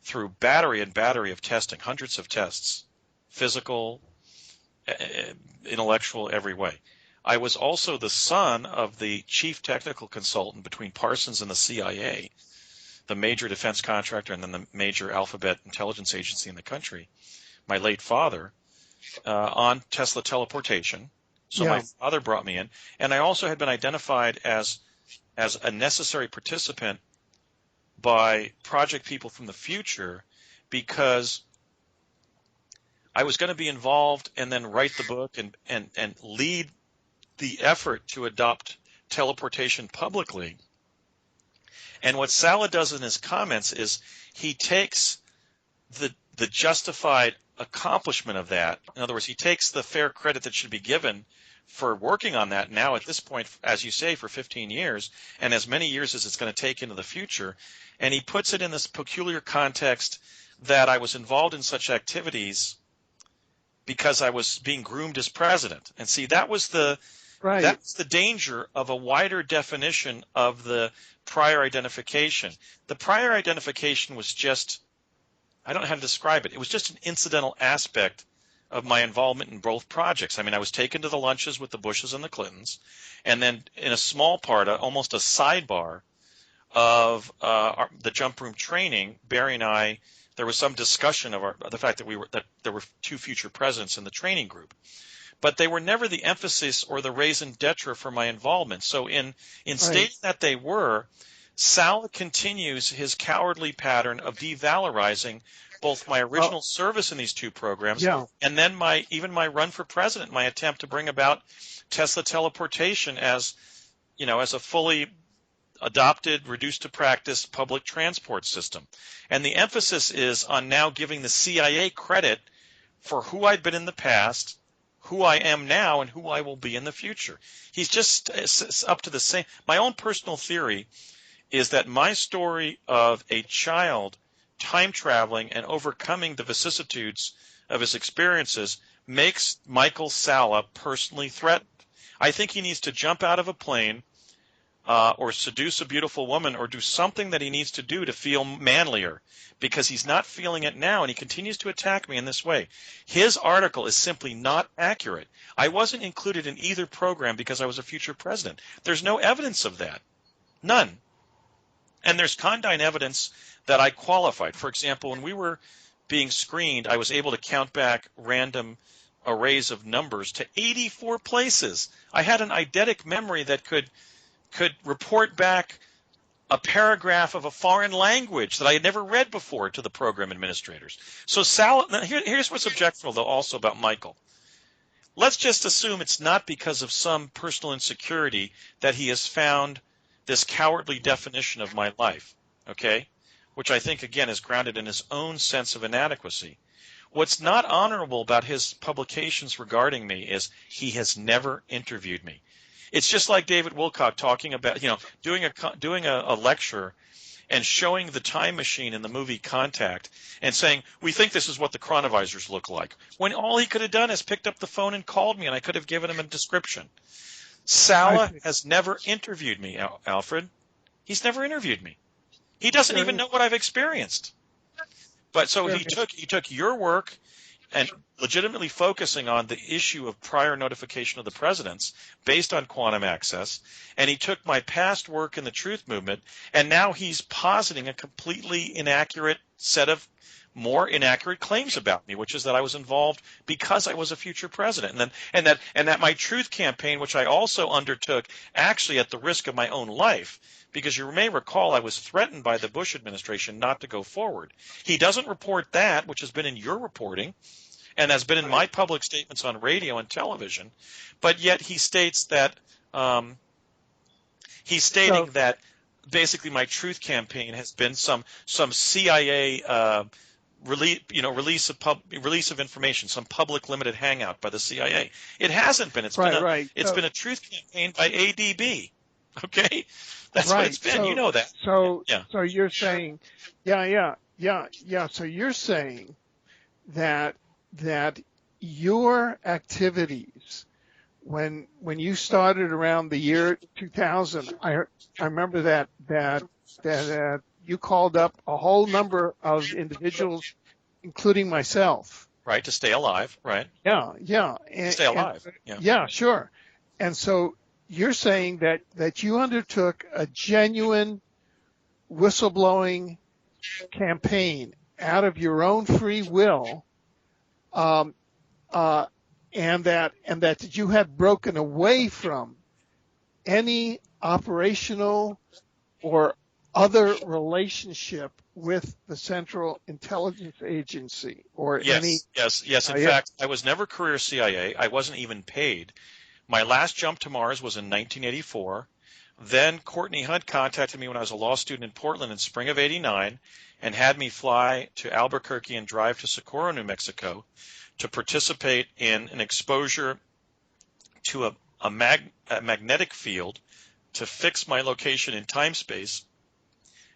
through battery of testing, hundreds of tests, physical, intellectual, every way. I was also the son of the chief technical consultant between Parsons and the CIA, the major defense contractor and then the major alphabet intelligence agency in the country, my late father, on Tesla teleportation. So my father brought me in. And I also had been identified as a necessary participant by project people from the future because I was going to be involved and then write the book and lead the effort to adopt teleportation publicly. And what Salla does in his comments is he takes the justified accomplishment of that. In other words, he takes the fair credit that should be given for working on that now at this point, as you say, for 15 years, and as many years as it's going to take into the future, and he puts it in this peculiar context that I was involved in such activities because I was being groomed as president. And see, that was the danger of a wider definition of the prior identification. The prior identification was just, I don't know how to describe it. It was just an incidental aspect of my involvement in both projects. I mean, I was taken to the lunches with the Bushes and the Clintons, and then in a small part, almost a sidebar of the jump room training, Barry and I, there was some discussion of the fact that there were 2 future presidents in the training group, but they were never the emphasis or the raison d'etre for my involvement. So in stating that they were, Salla continues his cowardly pattern of devalorizing both my original service in these 2 programs and then even my run for president, my attempt to bring about Tesla teleportation as a fully adopted, reduced to practice public transport system. And the emphasis is on now giving the CIA credit for who I'd been in the past, who I am now, and who I will be in the future. He's just up to the same. My own personal theory is that my story of a child time traveling and overcoming the vicissitudes of his experiences makes Michael Salla personally threatened. I think he needs to jump out of a plane or seduce a beautiful woman or do something that he needs to do to feel manlier, because he's not feeling it now, and he continues to attack me in this way. His article is simply not accurate. I wasn't included in either program because I was a future president. There's no evidence of that. None. And there's condign evidence that I qualified. For example, when we were being screened, I was able to count back random arrays of numbers to 84 places. I had an eidetic memory that could report back a paragraph of a foreign language that I had never read before to the program administrators. So Salla, here's what's objectionable, though, also about Michael. Let's just assume it's not because of some personal insecurity that he has found this cowardly definition of my life, okay, which I think, again, is grounded in his own sense of inadequacy. What's not honorable about his publications regarding me is he has never interviewed me. It's just like David Wilcock talking about, doing a lecture and showing the time machine in the movie Contact and saying, we think this is what the chronovisors look like, when all he could have done is picked up the phone and called me, and I could have given him a description. Salla has never interviewed me, Alfred. He's never interviewed me. He doesn't even know what I've experienced. But so he took your work and legitimately focusing on the issue of prior notification of the presidents based on quantum access, and he took my past work in the truth movement, and now he's positing a completely inaccurate set of more inaccurate claims about me, which is that I was involved because I was a future president, and that my truth campaign, which I also undertook actually at the risk of my own life, because you may recall I was threatened by the Bush administration not to go forward. He doesn't report that, which has been in your reporting and has been in my public statements on radio and television, but yet he states that that basically my truth campaign has been some CIA release of information, some public limited hangout by the CIA. It hasn't been. It's been a truth campaign by ADB. Okay, that's what it's been. You know that. So you're saying, So you're saying that your activities when you started around the year 2000, I remember that you called up a whole number of individuals, including myself. Right, to stay alive, right? Yeah. Stay alive. Yeah, sure. And so you're saying that you undertook a genuine whistleblowing campaign out of your own free will, and that you had broken away from any operational or other relationship with the Central Intelligence Agency or Yes. In fact, I was never career CIA. I wasn't even paid. My last jump to Mars was in 1984. Then Courtney Hunt contacted me when I was a law student in Portland in spring of '89 and had me fly to Albuquerque and drive to Socorro, New Mexico to participate in an exposure to a magnetic field to fix my location in time-space,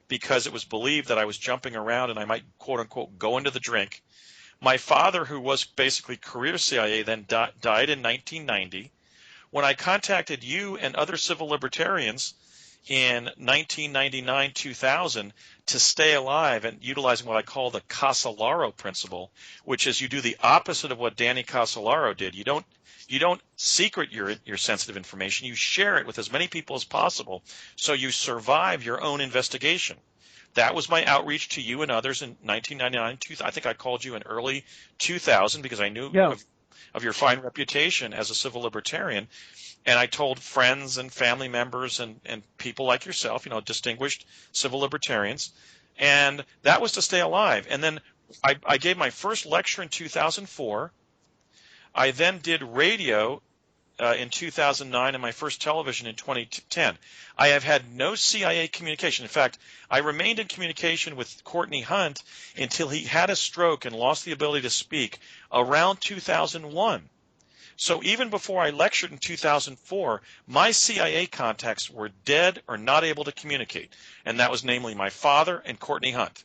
because it was believed that I was jumping around and I might, quote-unquote, go into the drink. My father, who was basically career CIA, then died in 1990. When I contacted you and other civil libertarians in 1999-2000 to stay alive and utilizing what I call the Casolaro principle, which is you do the opposite of what Danny Casolaro did. You don't secret your sensitive information. You share it with as many people as possible so you survive your own investigation. That was my outreach to you and others in 1999. I think I called you in early 2000 because I knew of your fine reputation as a civil libertarian. And I told friends and family members and people like yourself, distinguished civil libertarians. And that was to stay alive. And then I gave my first lecture in 2004. I then did radio in 2009 and my first television in 2010. I have had no CIA communication. In fact, I remained in communication with Courtney Hunt until he had a stroke and lost the ability to speak around 2001. So even before I lectured in 2004, my CIA contacts were dead or not able to communicate, and that was namely my father and Courtney Hunt.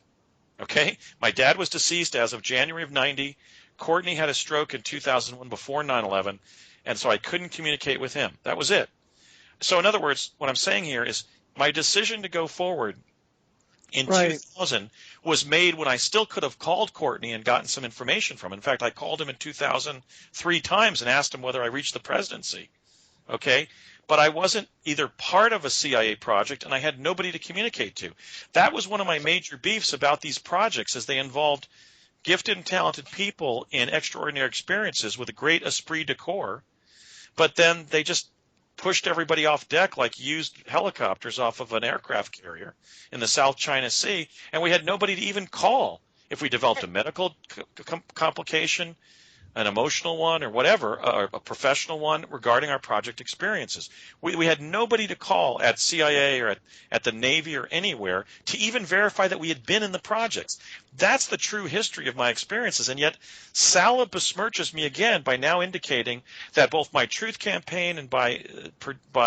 Okay? My dad was deceased as of January of 90. Courtney had a stroke in 2001 before 9/11, and so I couldn't communicate with him. That was it. So in other words, what I'm saying here is my decision to go forward in 2000 was made when I still could have called Courtney and gotten some information from him. In fact, I called him in 2000 3 times and asked him whether I reached the presidency. Okay? But I wasn't either part of a CIA project and I had nobody to communicate to. That was one of my major beefs about these projects, as they involved gifted and talented people in extraordinary experiences with a great esprit de corps, but then they just pushed everybody off deck like used helicopters off of an aircraft carrier in the South China Sea, and we had nobody to even call if we developed a medical complication, an emotional one, or whatever, a professional one regarding our project experiences. We had nobody to call at CIA or at the Navy or anywhere to even verify that we had been in the projects. That's the true history of my experiences, and yet Salla besmirches me again by now indicating that both my truth campaign and by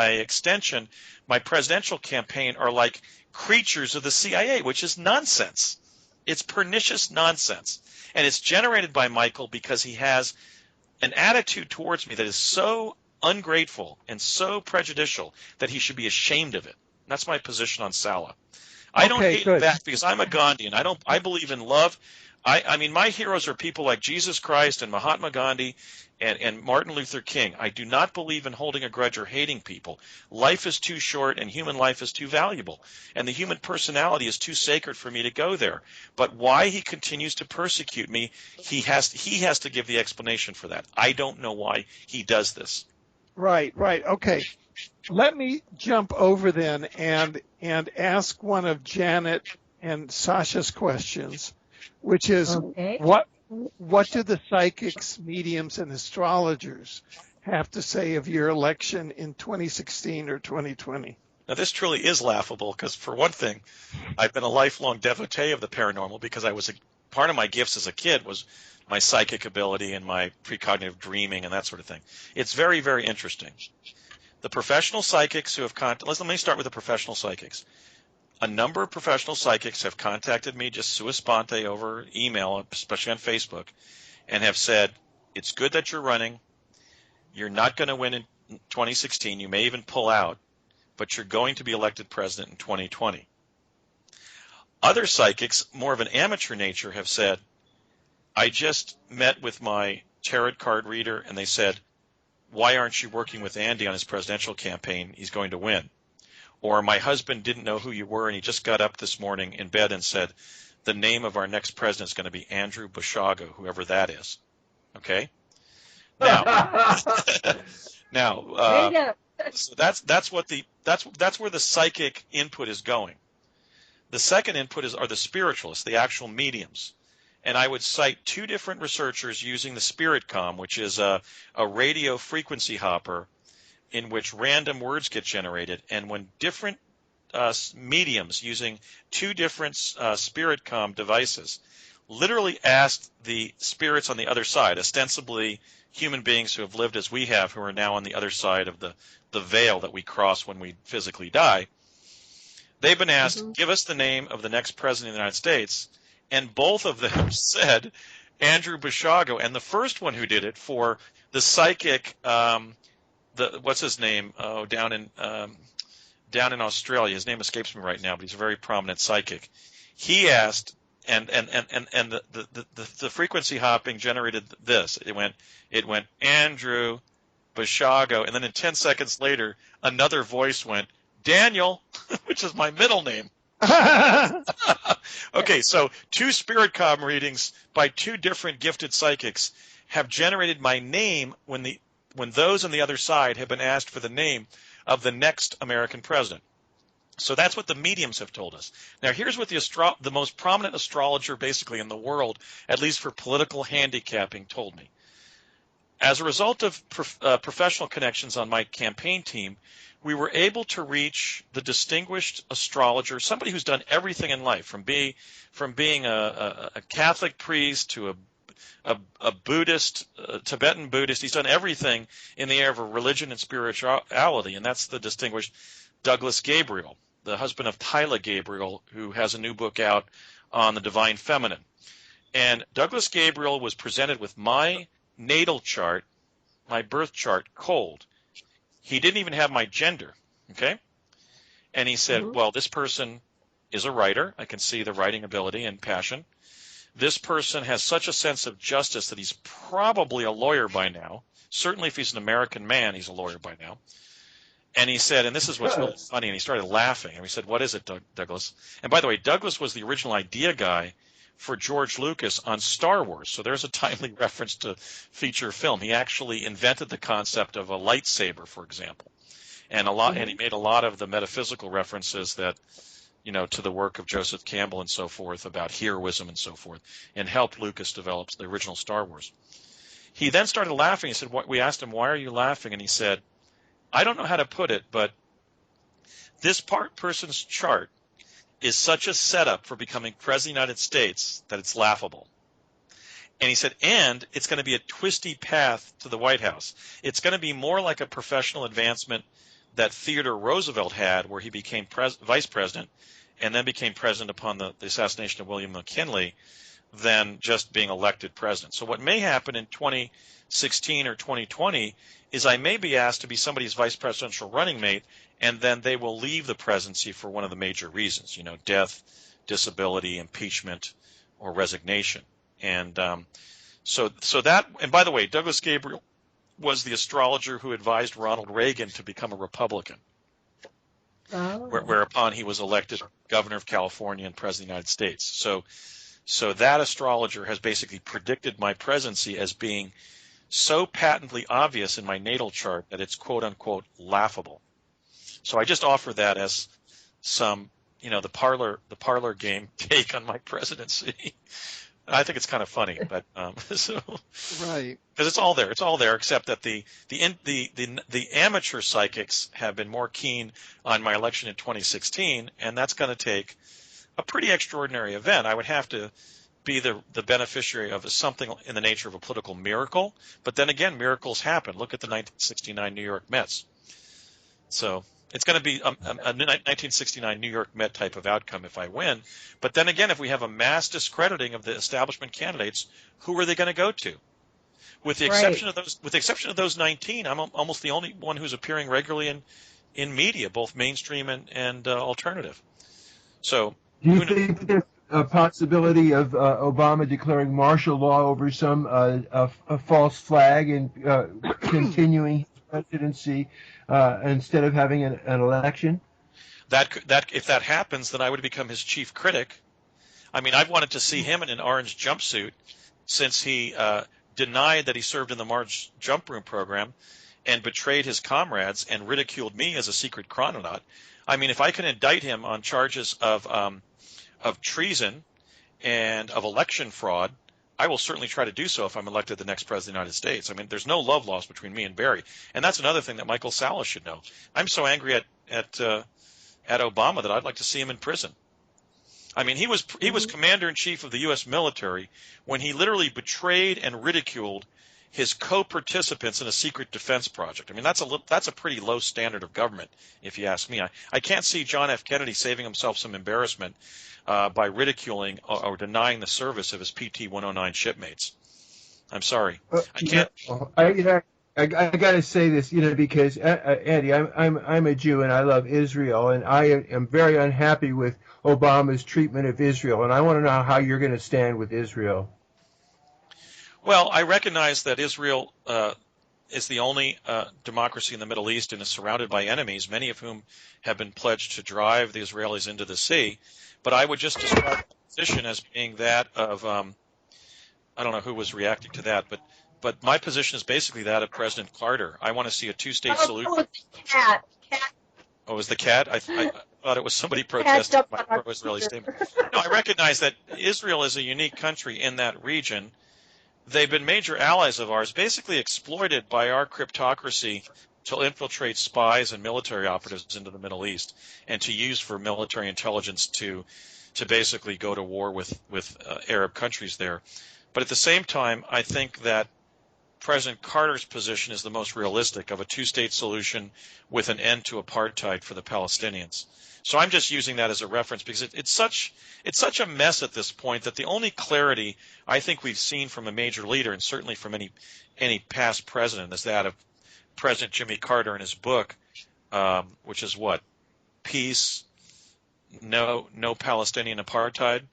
extension my presidential campaign are like creatures of the CIA, which is nonsense. It's pernicious nonsense. And it's generated by Michael because he has an attitude towards me that is so ungrateful and so prejudicial that he should be ashamed of it. That's my position on Salla. I don't hate him back because I'm a Gandhian. I believe in love. I mean, my heroes are people like Jesus Christ and Mahatma Gandhi and Martin Luther King. I do not believe in holding a grudge or hating people. Life is too short and human life is too valuable. And the human personality is too sacred for me to go there. But why he continues to persecute me, he has to give the explanation for that. I don't know why he does this. Right. Okay. Let me jump over then and ask one of Janet and Sasha's questions, which is what do the psychics, mediums, and astrologers have to say of your election in 2016 or 2020? Now, this truly is laughable because, for one thing, I've been a lifelong devotee of the paranormal because part of my gifts as a kid was my psychic ability and my precognitive dreaming and that sort of thing. It's very, very interesting. The professional psychics who have let me start with the professional psychics. A number of professional psychics have contacted me just sua sponte over email, especially on Facebook, and have said, it's good that you're running. You're not going to win in 2016. You may even pull out, but you're going to be elected president in 2020. Other psychics, more of an amateur nature, have said, I just met with my tarot card reader, and they said, why aren't you working with Andy on his presidential campaign? He's going to win. Or my husband didn't know who you were, and he just got up this morning in bed and said, the name of our next president is going to be Andrew-d-Basiago, whoever that is. Okay? So that's where the psychic input is going. The second input are the spiritualists, the actual mediums. And I would cite 2 different researchers using the SpiritCom, which is a radio frequency hopper in which random words get generated. And when different mediums using 2 different SpiritCom devices literally asked the spirits on the other side, ostensibly human beings who have lived as we have, who are now on the other side of the veil that we cross when we physically die, they've been asked, give us the name of the next president of the United States, and both of them said Andrew-d-Basiago. And the first one who did it for the psychic, what's his name? Oh, down down in Australia. His name escapes me right now, but he's a very prominent psychic. He asked, and the frequency hopping generated this. It went Andrew-basiago, and then 10 seconds later, another voice went, Daniel, which is my middle name. Okay, so 2 spirit com readings by 2 different gifted psychics have generated my name when those on the other side have been asked for the name of the next American president. So that's what the mediums have told us. Now, here's what the most prominent astrologer basically in the world, at least for political handicapping, told me. As a result of professional connections on my campaign team, we were able to reach the distinguished astrologer, somebody who's done everything in life, from being a Catholic priest to a Buddhist, Tibetan Buddhist. He's done everything in the area of religion and spirituality, and that's the distinguished Douglas Gabriel, the husband of Tyler Gabriel, who has a new book out on the divine feminine. And Douglas Gabriel was presented with my natal chart, my birth chart, cold. He didn't even have my gender, okay? And he said, well, this person is a writer. I can see the writing ability and passion. This person has such a sense of justice that he's probably a lawyer by now. Certainly if he's an American man, he's a lawyer by now. And he said, and this is what's really funny, and he started laughing. And we said, what is it, Douglas? And by the way, Douglas was the original idea guy for George Lucas on Star Wars. So there's a timely reference to feature film. He actually invented the concept of a lightsaber, for example. And and he made a lot of the metaphysical references that, to the work of Joseph Campbell and so forth about heroism and so forth, and helped Lucas develop the original Star Wars. He then started laughing. He said, we asked him, why are you laughing? And he said, I don't know how to put it, but this person's chart is such a setup for becoming president of the United States that it's laughable. And he said, and it's going to be a twisty path to the White House. It's going to be more like a professional advancement that Theodore Roosevelt had, where he became vice president and then became president upon the assassination of William McKinley, than just being elected president. So what may happen in 2016 or 2020 is I may be asked to be somebody's vice presidential running mate, and then they will leave the presidency for one of the major reasons, death, disability, impeachment, or resignation. And so that, and by the way, Douglas Gabriel was the astrologer who advised Ronald Reagan to become a Republican, whereupon he was elected governor of California and president of the United States. So that astrologer has basically predicted my presidency as being so patently obvious in my natal chart that it's quote unquote laughable. So I just offer that as some, the parlor game take on my presidency. I think it's kind of funny, but right, because it's all there, except that the amateur psychics have been more keen on my election in 2016, and that's going to take a pretty extraordinary event. I would have to be the beneficiary of something in the nature of a political miracle. But then again, miracles happen. Look at the 1969 New York Mets. So it's going to be a 1969 New York Met type of outcome if I win. But then again, if we have a mass discrediting of the establishment candidates, who are they going to go to? With the exception of those 19, I'm almost the only one who's appearing regularly in media, both mainstream and alternative. So. Do you think there's a possibility of Obama declaring martial law over some a false flag and continuing his presidency instead of having an election? That if that happens, then I would become his chief critic. I mean, I've wanted to see him in an orange jumpsuit since he denied that he served in the Mars jump room program and betrayed his comrades and ridiculed me as a secret chrononaut. I mean, if I can indict him on charges of treason and of election fraud, I will certainly try to do so if I'm elected the next president of the United States. I mean, there's no love lost between me and Barry. And that's another thing that Michael Salla should know. I'm so angry at Obama that I'd like to see him in prison. I mean, he was commander-in-chief of the U.S. military when he literally betrayed and ridiculed his co-participants in a secret defense project. I mean, that's a pretty low standard of government, if you ask me. I can't see John F. Kennedy saving himself some embarrassment by ridiculing or denying the service of his PT-109 shipmates. I'm sorry. I can't. I got to say this, because Andy, I'm a Jew and I love Israel, and I am very unhappy with Obama's treatment of Israel, and I want to know how you're going to stand with Israel. Well, I recognize that Israel is the only democracy in the Middle East and is surrounded by enemies, many of whom have been pledged to drive the Israelis into the sea. But I would just describe the position as being that of I don't know who was reacting to that, but my position is basically that of President Carter. I want to see a two-state solution. Oh, it's the cat. Oh, it was the cat? I thought it was somebody protesting my pro-Israeli statement. No, I recognize that Israel is a unique country in that region. They've been major allies of ours, basically exploited by our cryptocracy to infiltrate spies and military operatives into the Middle East and to use for military intelligence to basically go to war with Arab countries there. But at the same time, I think that President Carter's position is the most realistic of a two-state solution with an end to apartheid for the Palestinians. So I'm just using that as a reference because it's such a mess at this point that the only clarity I think we've seen from a major leader, and certainly from any past president, is that of President Jimmy Carter in his book, which is what? Peace, No Palestinian Apartheid,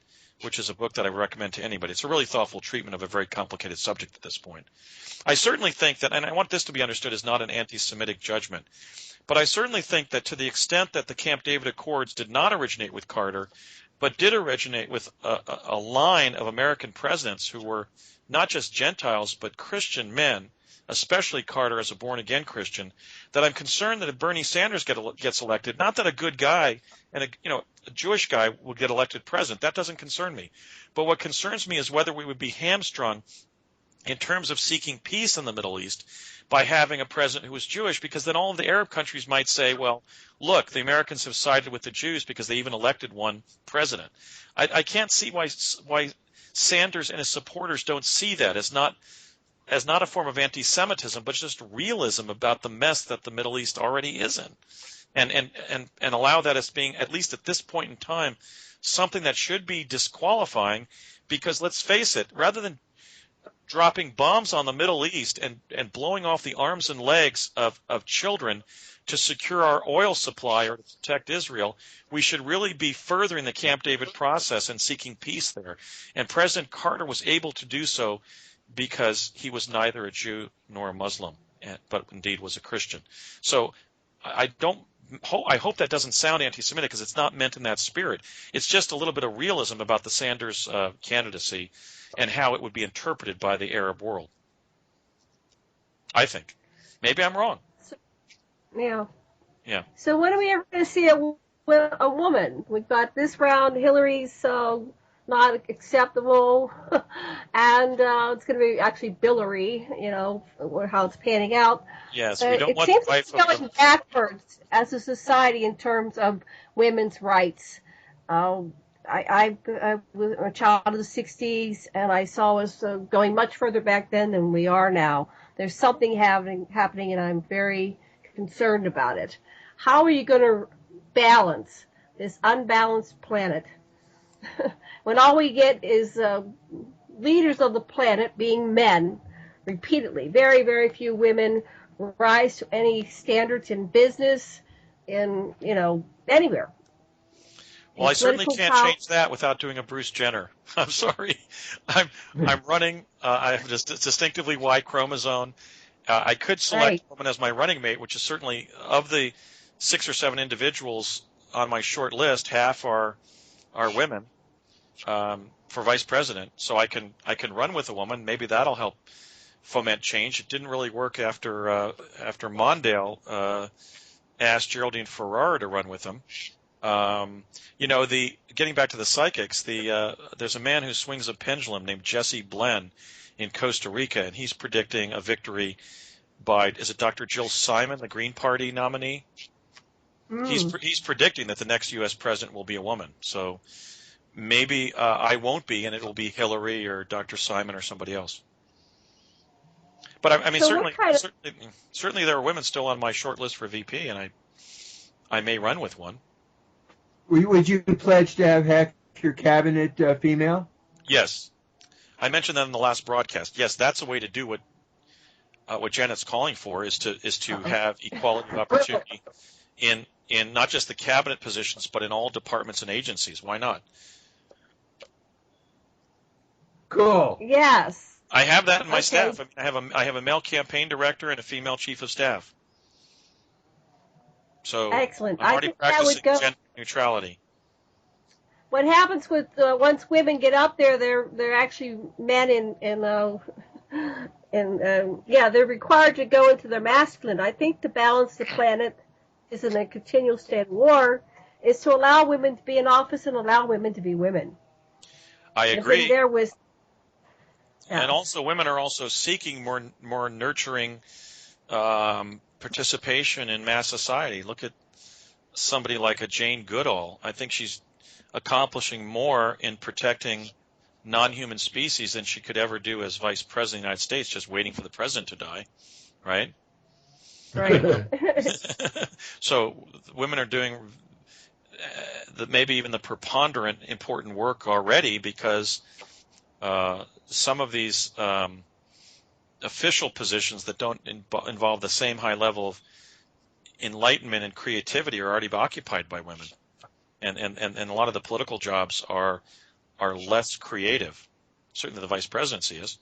which is a book that I recommend to anybody. It's a really thoughtful treatment of a very complicated subject at this point. I certainly think that, and I want this to be understood as not an anti-Semitic judgment, but I certainly think that to the extent that the Camp David Accords did not originate with Carter, but did originate with a line of American presidents who were not just Gentiles, but Christian men, especially Carter as a born-again Christian, that I'm concerned that if Bernie Sanders gets elected, not that a good guy and a Jewish guy would get elected president, that doesn't concern me. But what concerns me is whether we would be hamstrung in terms of seeking peace in the Middle East by having a president who was Jewish, because then all of the Arab countries might say, well, look, the Americans have sided with the Jews because they even elected one president. I can't see why Sanders and his supporters don't see that as not a form of anti-Semitism, but just realism about the mess that the Middle East already is in. And allow that as being, at least at this point in time, something that should be disqualifying, because let's face it, rather than dropping bombs on the Middle East and blowing off the arms and legs of children to secure our oil supply or to protect Israel, we should really be furthering the Camp David process and seeking peace there. And President Carter was able to do so because he was neither a Jew nor a Muslim, but indeed was a Christian. So I hope that doesn't sound anti-Semitic, because it's not meant in that spirit. It's just a little bit of realism about the Sanders candidacy and how it would be interpreted by the Arab world. I think. Maybe I'm wrong. Yeah. Yeah. So when are we ever going to see a woman? We've got this round, Hillary's not acceptable, and it's going to be actually Billary, how it's panning out. Yes, we don't want the wife. It seems to be going backwards as a society in terms of women's rights. I was a child of the 60s, and I saw us going much further back then than we are now. There's something happening, and I'm very concerned about it. How are you going to balance this unbalanced planet when all we get is leaders of the planet being men repeatedly? Very, very few women rise to any standards in business, anywhere. Well, I certainly can't change that without doing a Bruce Jenner. I'm sorry. I'm running. I have a distinctively Y chromosome. I could select a woman as my running mate, which is certainly, of the 6 or 7 individuals on my short list, half are women for vice president. So I can run with a woman. Maybe that'll help foment change. It didn't really work after Mondale asked Geraldine Ferrara to run with him. Getting back to the psychics, there's a man who swings a pendulum named Jesse Blen in Costa Rica, and he's predicting a victory by, is it Dr. Jill Simon, the Green Party nominee? He's predicting that the next U.S. president will be a woman. So maybe I won't be, and it will be Hillary or Dr. Simon or somebody else. But I mean, so certainly there are women still on my short list for VP, and I may run with one. Would you pledge to have half your cabinet female? Yes. I mentioned that in the last broadcast. Yes, that's a way to do what what Janet's calling for is to have equality of opportunity in not just the cabinet positions, but in all departments and agencies. Why not? Cool. Yes. I have that in my staff. I have a male campaign director and a female chief of staff. So excellent. I'm already practicing gender neutrality. What happens with once women get up there, they're actually men they're required to go into their masculine. I think to balance the planet is in a continual state of war is to allow women to be in office and allow women to be women. I agree. And there was, and also women are also seeking more nurturing participation in mass society. Look at somebody like a Jane Goodall. I think she's accomplishing more in protecting non-human species than she could ever do as vice president of the United States, just waiting for the president to die, right? Right. So women are doing maybe even the preponderant important work already because some of these official positions that don't involve the same high level of enlightenment and creativity are already occupied by women, and a lot of the political jobs are less creative. Certainly the vice presidency is.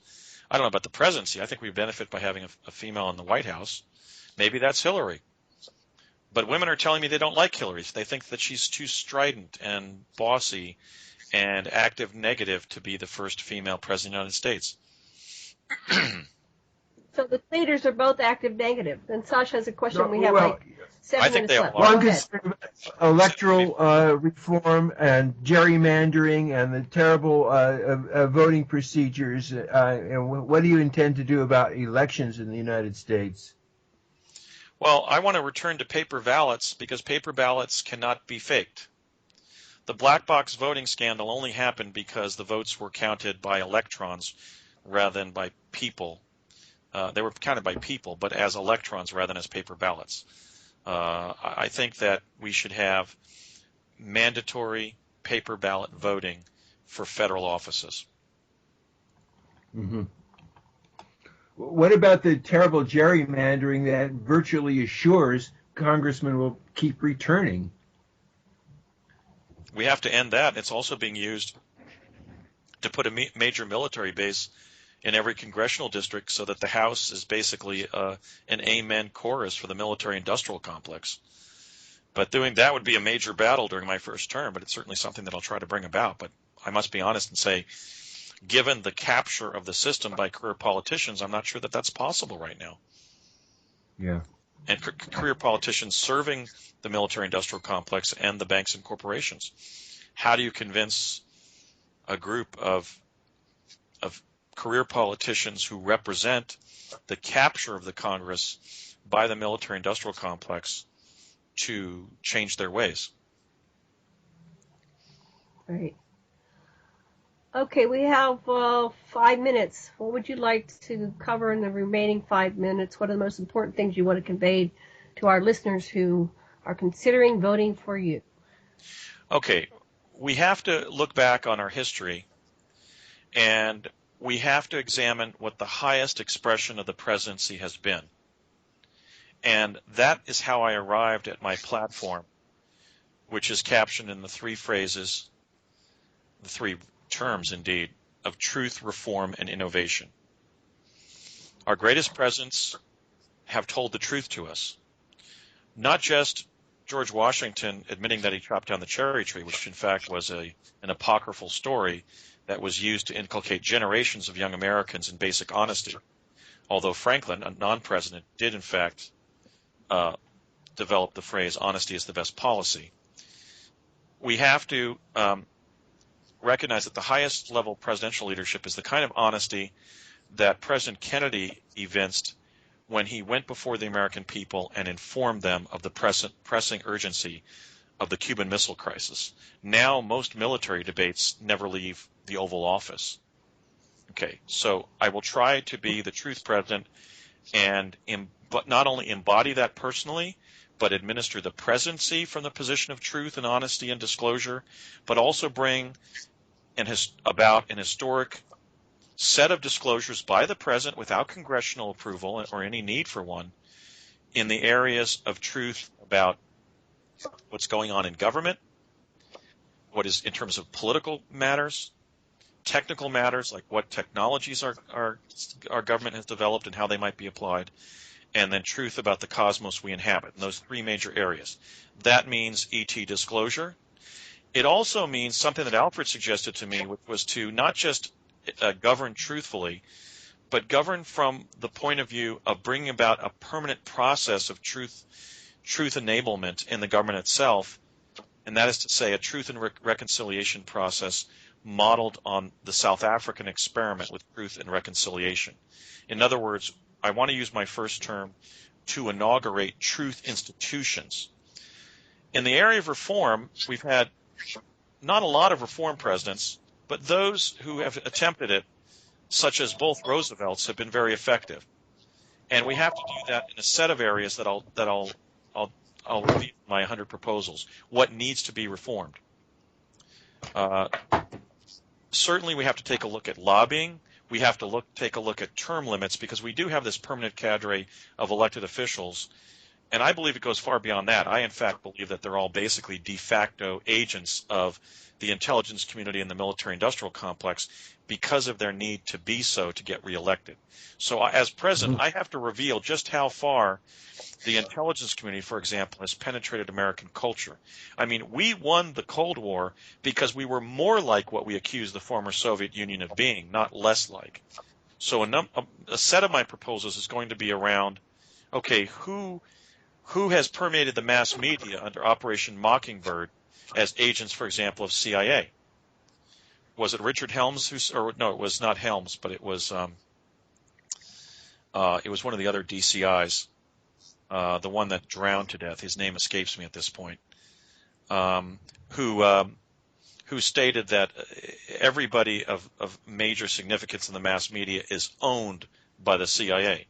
I don't know about the presidency. I think we benefit by having a female in the White House. Maybe that's Hillary. But women are telling me they don't like Hillary. They think that she's too strident and bossy and active negative to be the first female president of the United States. So the leaders are both active negative. And Sasha has a question. We have 7 minutes left. One concern about electoral reform and gerrymandering and the terrible voting procedures. And what do you intend to do about elections in the United States? Well, I want to return to paper ballots because paper ballots cannot be faked. The black box voting scandal only happened because the votes were counted by electrons rather than by people. They were counted by people, but as electrons rather than as paper ballots. I think that we should have mandatory paper ballot voting for federal offices. Mm-hmm. What about the terrible gerrymandering that virtually assures congressmen will keep returning? We have to end that. It's also being used to put a major military base in every congressional district so that the House is basically an amen chorus for the military-industrial complex. But doing that would be a major battle during my first term, but it's certainly something that I'll try to bring about. But I must be honest and say, given the capture of the system by career politicians, I'm not sure that that's possible right now. Yeah. And career politicians serving the military-industrial complex and the banks and corporations. How do you convince a group of career politicians who represent the capture of the Congress by the military-industrial complex to change their ways? Right. Okay, we have 5 minutes. What would you like to cover in the remaining 5 minutes? What are the most important things you want to convey to our listeners who are considering voting for you? Okay, we have to look back on our history, and we have to examine what the highest expression of the presidency has been. And that is how I arrived at my platform, which is captioned in the 3 phrases, the 3 terms indeed, of truth, reform, and innovation. Our greatest presidents have told the truth to us. Not just George Washington admitting that he chopped down the cherry tree, which in fact was an apocryphal story that was used to inculcate generations of young Americans in basic honesty. Although Franklin, a non-president, did in fact develop the phrase, honesty is the best policy. We have to recognize that the highest level of presidential leadership is the kind of honesty that President Kennedy evinced when he went before the American people and informed them of the pressing urgency of the Cuban Missile Crisis. Now, most military debates never leave the Oval Office. Okay, so I will try to be the truth president and not only embody that personally, but administer the presidency from the position of truth and honesty and disclosure, but also bring about an historic set of disclosures by the president without congressional approval or any need for one in the areas of truth about what's going on in government, what is in terms of political matters, technical matters like what technologies our government has developed and how they might be applied, and then truth about the cosmos we inhabit, in those three major areas. That means ET disclosure. It also means something that Alfred suggested to me, which was to not just govern truthfully, but govern from the point of view of bringing about a permanent process of truth enablement in the government itself, and that is to say a truth and reconciliation process modeled on the South African experiment with truth and reconciliation. In other words, I want to use my first term to inaugurate truth institutions. In the area of reform, we've had not a lot of reform presidents, but those who have attempted it, such as both Roosevelts, have been very effective. And we have to do that in a set of areas that I'll read my 100 proposals. What needs to be reformed? Certainly, we have to take a look at lobbying. We have to take a look at term limits, because we do have this permanent cadre of elected officials, and I believe it goes far beyond that. I, in fact, believe that they're all basically de facto agents of the intelligence community and the military-industrial complex because of their need to be so to get reelected. So as president, I have to reveal just how far the intelligence community, for example, has penetrated American culture. I mean, we won the Cold War because we were more like what we accused the former Soviet Union of being, not less like. So a set of my proposals is going to be around, okay, who has permeated the mass media under Operation Mockingbird as agents, for example, of CIA? Was it Richard Helms no, it was not Helms, but it was one of the other DCIs. The one that drowned to death, his name escapes me at this point, who stated that everybody of major significance in the mass media is owned by the CIA.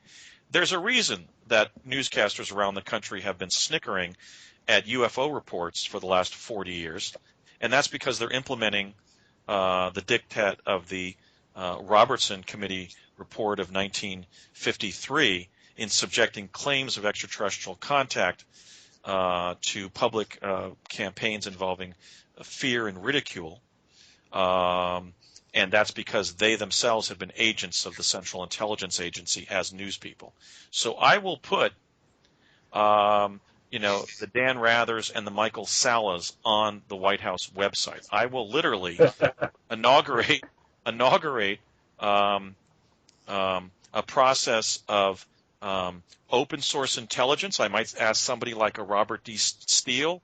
There's a reason that newscasters around the country have been snickering at UFO reports for the last 40 years, and that's because they're implementing the diktat of the Robertson Committee report of 1953 in subjecting claims of extraterrestrial contact to public campaigns involving fear and ridicule, and that's because they themselves have been agents of the Central Intelligence Agency as news people. So I will put, the Dan Rathers and the Michael Sallas on the White House website. I will literally inaugurate a process of open source intelligence. I might ask somebody like a Robert D. Steele,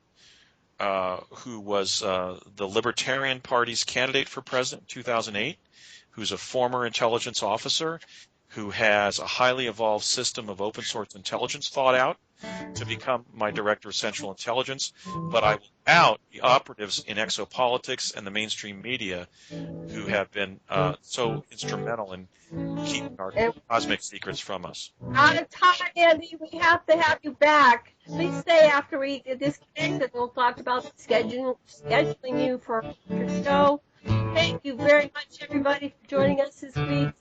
who was the Libertarian Party's candidate for president in 2008, who's a former intelligence officer, who has a highly evolved system of open source intelligence thought out, to become my director of central intelligence. But I will out the operatives in exopolitics and the mainstream media who have been so instrumental in keeping our cosmic secrets from us. Out of time, Andy. We have to have you back. Please stay after we disconnect, and we'll talk about scheduling you for your show. Thank you very much, everybody, for joining us this week.